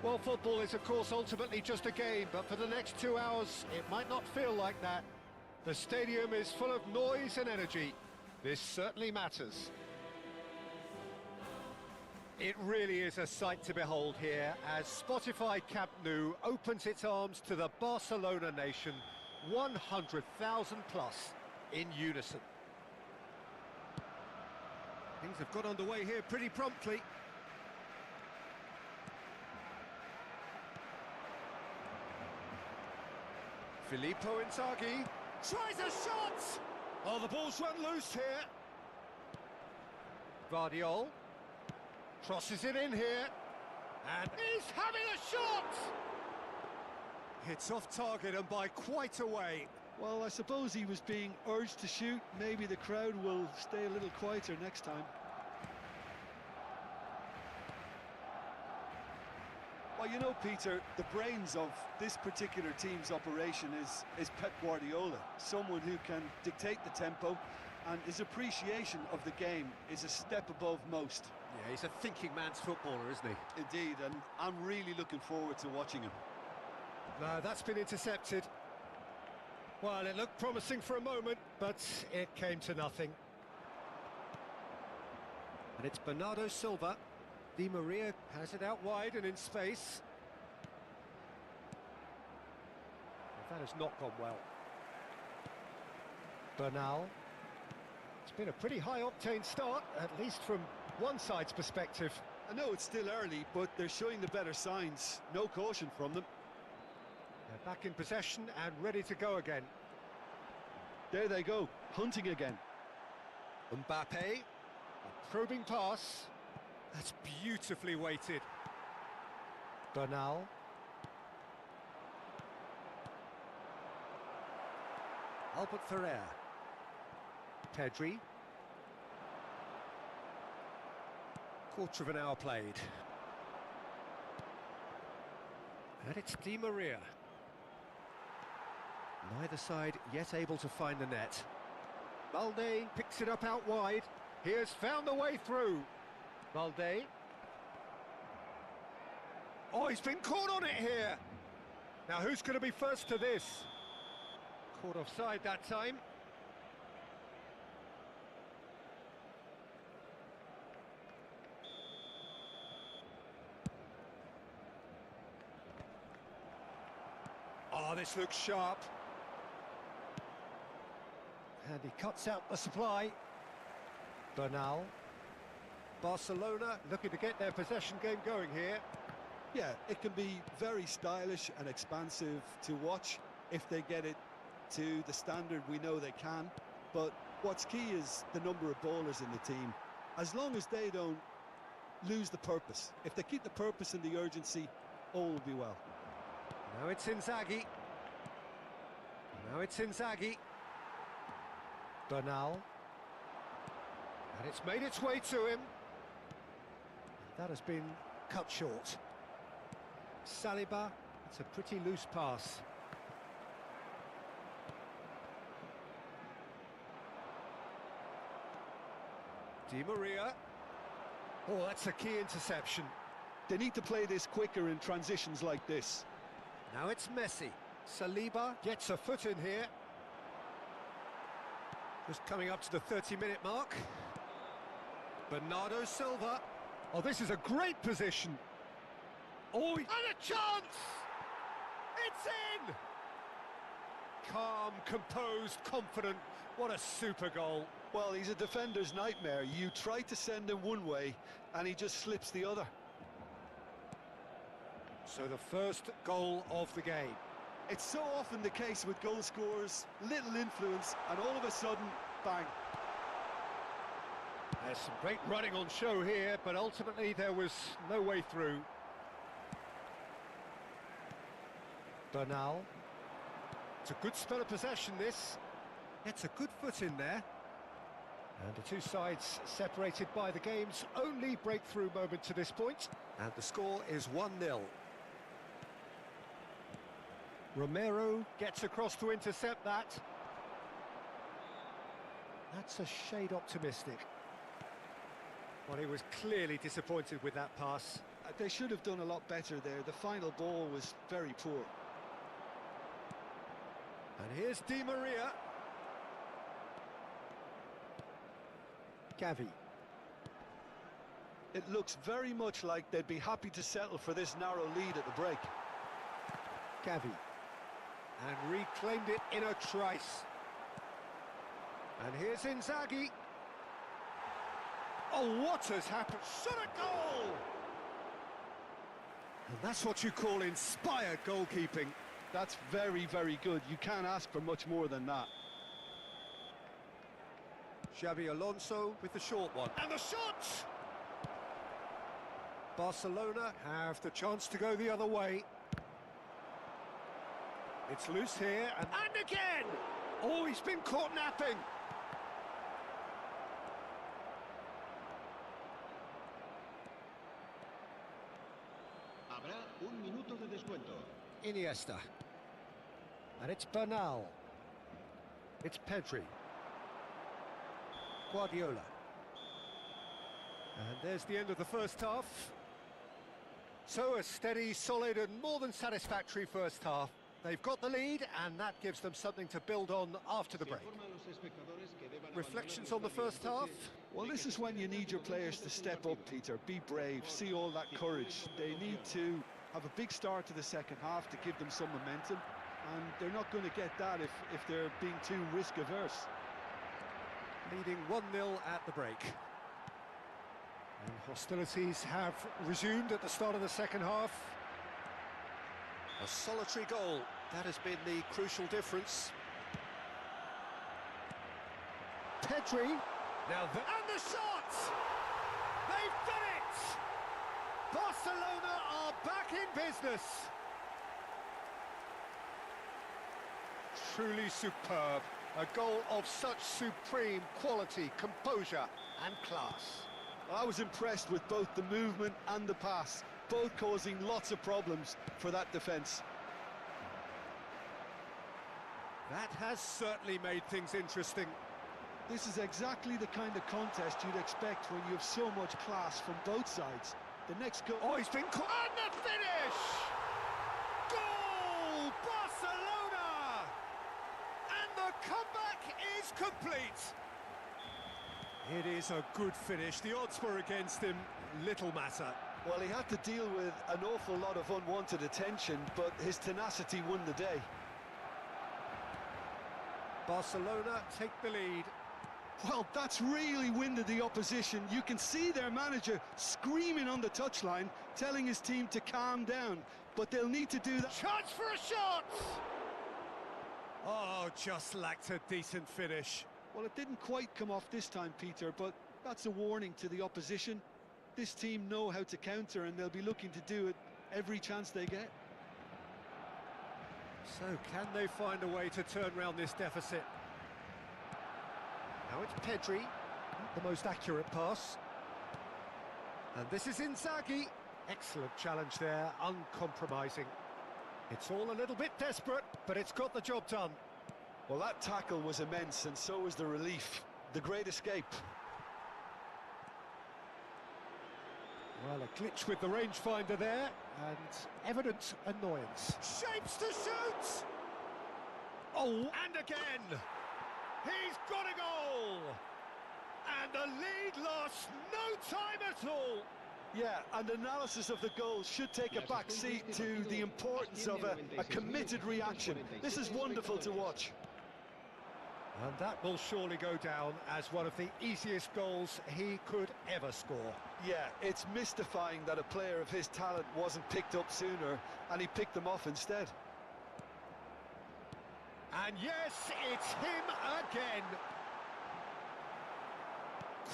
Well, football is, of course, ultimately just a game, but for the next 2 hours, it might not feel like that. The stadium is full of noise and energy. This certainly matters. It really is a sight to behold here as Spotify Camp Nou opens its arms to the Barcelona nation, 100,000 plus in unison. Things have got underway here pretty promptly. Filippo Inzaghi tries a shot! Oh, the ball's run loose here. Vardiol crosses it in here, and he's having a shot! It's off target and by quite a way. Well, I suppose he was being urged to shoot. Maybe the crowd will stay a little quieter next time. Well, you know, Peter, the brains of this particular team's operation is Pep Guardiola, someone who can dictate the tempo, and his appreciation of the game is a step above most. Yeah, he's a thinking man's footballer, isn't he? Indeed, and I'm really looking forward to watching him. No, that's been intercepted. Well, it looked promising for a moment, but it came to nothing. And it's Bernardo Silva. Di Maria has it out wide and in space. Well, that has not gone well. Bernal. It's been a pretty high-octane start, at least from one side's perspective. I know it's still early, but they're showing the better signs. No caution from them. They're back in possession and ready to go again. There they go, hunting again. Mbappe, a probing pass. That's beautifully weighted. Bernal. Albert Ferrer. Pedri. Quarter of an hour played. And it's Di Maria. Neither side yet able to find the net. Balde picks it up out wide. He has found the way through. Balde. Oh, he's been caught on it here. Now who's going to be first to this? Caught offside that time. Oh, this looks sharp. And he cuts out the supply. Bernal. Barcelona looking to get their possession game going here. Yeah, it can be very stylish and expansive to watch if they get it to the standard we know they can. But what's key is the number of ballers in the team. As long as they don't lose the purpose. If they keep the purpose and the urgency, all will be well. Now it's Inzaghi. Now it's Inzaghi. Bernal. And it's made its way to him. That has been cut short. Saliba, it's a pretty loose pass. Di Maria. Oh, that's a key interception. They need to play this quicker in transitions like this. Now it's Messi. Saliba gets a foot in here. Just coming up to the 30-minute mark. Bernardo Silva. Oh, this is a great position. Oh, and a chance! It's in! Calm, composed, confident. What a super goal. Well, he's a defender's nightmare. You try to send him one way, and he just slips the other. So the first goal of the game. It's so often the case with goal scorers, little influence, and all of a sudden, bang. There's some great running on show here, but ultimately there was no way through. Bernal. It's a good spell of possession, this. It's a good foot in there. And the two sides separated by the game's only breakthrough moment to this point. And the score is 1-0. Romero gets across to intercept that. That's a shade optimistic. Well, he was clearly disappointed with that pass. They should have done a lot better there. The final ball was very poor. And here's Di Maria. Gavi. It looks very much like they'd be happy to settle for this narrow lead at the break. Gavi. And reclaimed it in a trice. And here's Inzaghi. Oh, what has happened? Shot a goal! And that's what you call inspired goalkeeping. That's very, very good. You can't ask for much more than that. Xabi Alonso with the short one. And the shot! Barcelona have the chance to go the other way. It's loose here, and again! Oh, he's been caught napping. Habrá un minuto de descuento. Iniesta. And it's Bernal. It's Pedri. Guardiola. And there's the end of the first half. So a steady, solid and more than satisfactory first half. They've got the lead and that gives them something to build on after the break. Reflections on the first half? Well, this is when you need your players to step up, Peter. Be brave, see all that courage. They need to have a big start to the second half to give them some momentum. And they're not going to get that if they're being too risk-averse. Leading 1-0 at the break. And hostilities have resumed at the start of the second half. A solitary goal, that has been the crucial difference. Pedri, now and the shot! They've done it! Barcelona are back in business. Truly superb. A goal of such supreme quality, composure and class. I was impressed with both the movement and the pass, both causing lots of problems for that defence. That has certainly made things interesting. This is exactly the kind of contest you'd expect when you have so much class from both sides. The next goal... Oh, he's been caught! And the finish! Goal! Barcelona! And the comeback is complete! It is a good finish. The odds were against him. Little matter. Well, he had to deal with an awful lot of unwanted attention, but his tenacity won the day. Barcelona take the lead. Well, that's really winded the opposition. You can see their manager screaming on the touchline, telling his team to calm down, but they'll need to do that. Chance for a shot! Oh, just lacked a decent finish. Well, it didn't quite come off this time, Peter, but that's a warning to the opposition. This team know how to counter, and they'll be looking to do it every chance they get. So, can they find a way to turn round this deficit? Now it's Pedri, not the most accurate pass. And this is Inzaghi. Excellent challenge there, uncompromising. It's all a little bit desperate, but it's got the job done. Well, that tackle was immense, and so was the relief. The great escape. Well, a glitch with the rangefinder there, and evident annoyance. Shapes to shoot! Oh, and again! He's got a goal! And the lead lost no time at all! Yeah, and analysis of the goal should take a back seat to the importance of a committed reaction. This is wonderful to watch. And that will surely go down as one of the easiest goals he could ever score. Yeah, it's mystifying that a player of his talent wasn't picked up sooner, and he picked them off instead. And yes, it's him again.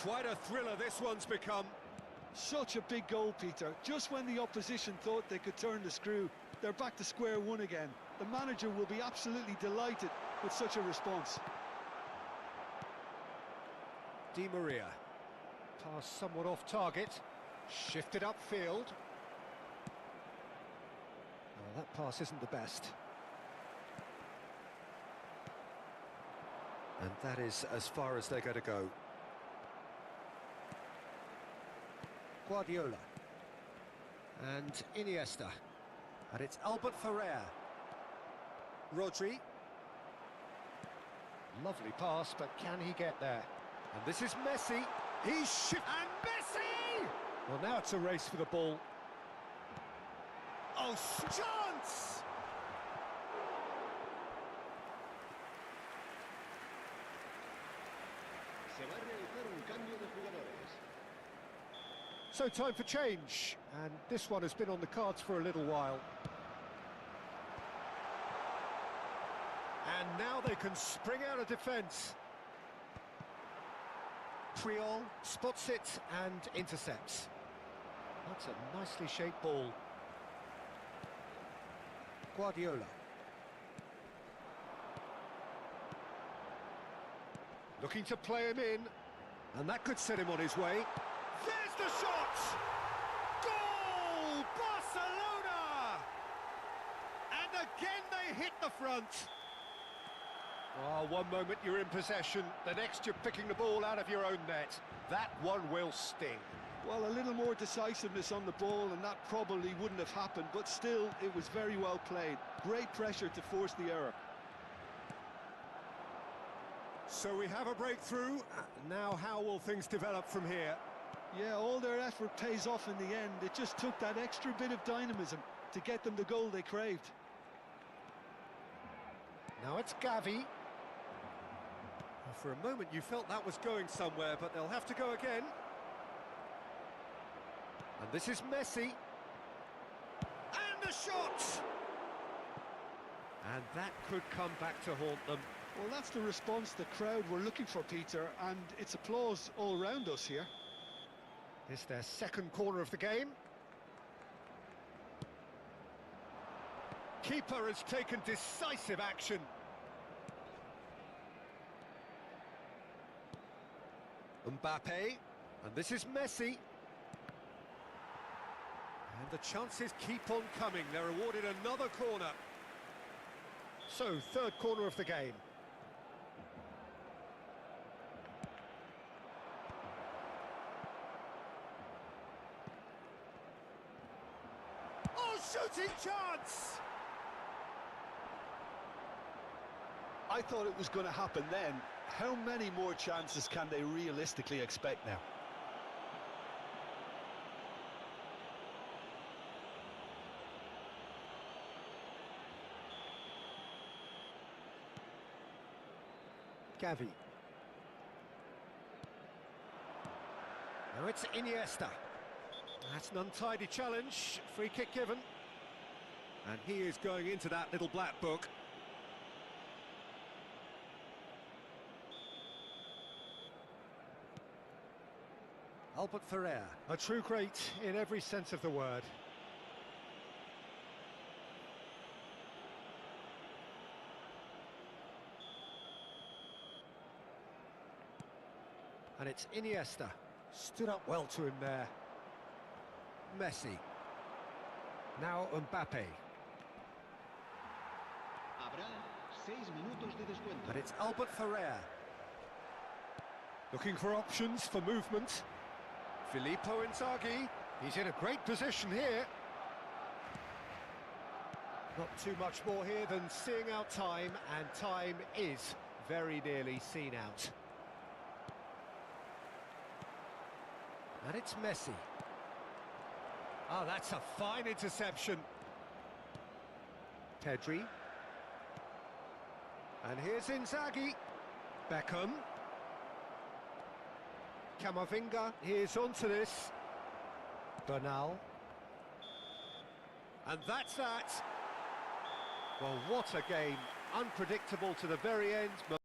Quite a thriller this one's become. Such a big goal, Peter. Just when the opposition thought they could turn the screw, they're back to square one again. The manager will be absolutely delighted with such a response. Di Maria. Pass somewhat off target. Shifted upfield. Oh, that pass isn't the best. And that is as far as they're going to go. Guardiola. And Iniesta. And it's Albert Ferrer. Rodri. Lovely pass, but can he get there? And this is Messi. He's and Messi! Well, now it's a race for the ball. Oh, chance! Se va a realizar un cambio de jugadores. So time for change, and this one has been on the cards for a little while. And now they can spring out of defence. Triol spots it and intercepts. That's a nicely shaped ball. Guardiola. Looking to play him in, and that could set him on his way. There's the shot! Goal! Barcelona! And again they hit the front. Oh, one moment you're in possession, the next you're picking the ball out of your own net. That one will sting. Well, a little more decisiveness on the ball and that probably wouldn't have happened, but still, it was very well played. Great pressure to force the error. So we have a breakthrough. Now how will things develop from here? Yeah, all their effort pays off in the end. It just took that extra bit of dynamism to get them the goal they craved. Now it's Gavi. For a moment you felt that was going somewhere, but they'll have to go again. And this is Messi. And the shot! And that could come back to haunt them. Well, that's the response the crowd were looking for, Peter, and it's applause all round us here. It's their second corner of the game. Keeper has taken decisive action. Mbappe, and this is Messi. And the chances keep on coming. They're awarded another corner. So, third corner of the game. Oh, shooting chance! I thought it was going to happen then. How many more chances can they realistically expect now? Gavi. Now it's Iniesta. That's an untidy challenge. Free kick given. And he is going into that little black book. Albert Ferrer, a true great in every sense of the word. And it's Iniesta. Stood up well to him there. Messi. Now Mbappe. Habrá 6 minutos de descuento. And it's Albert Ferrer. Looking for options for movement. Filippo Inzaghi. He's in a great position here. Not too much more here than seeing out time, and time is very nearly seen out. And it's Messi. Oh, that's a fine interception. Pedri. And here's Inzaghi. Beckham. Camavinga, here's onto this. Bernal. And that's that. Well, what a game. Unpredictable to the very end, but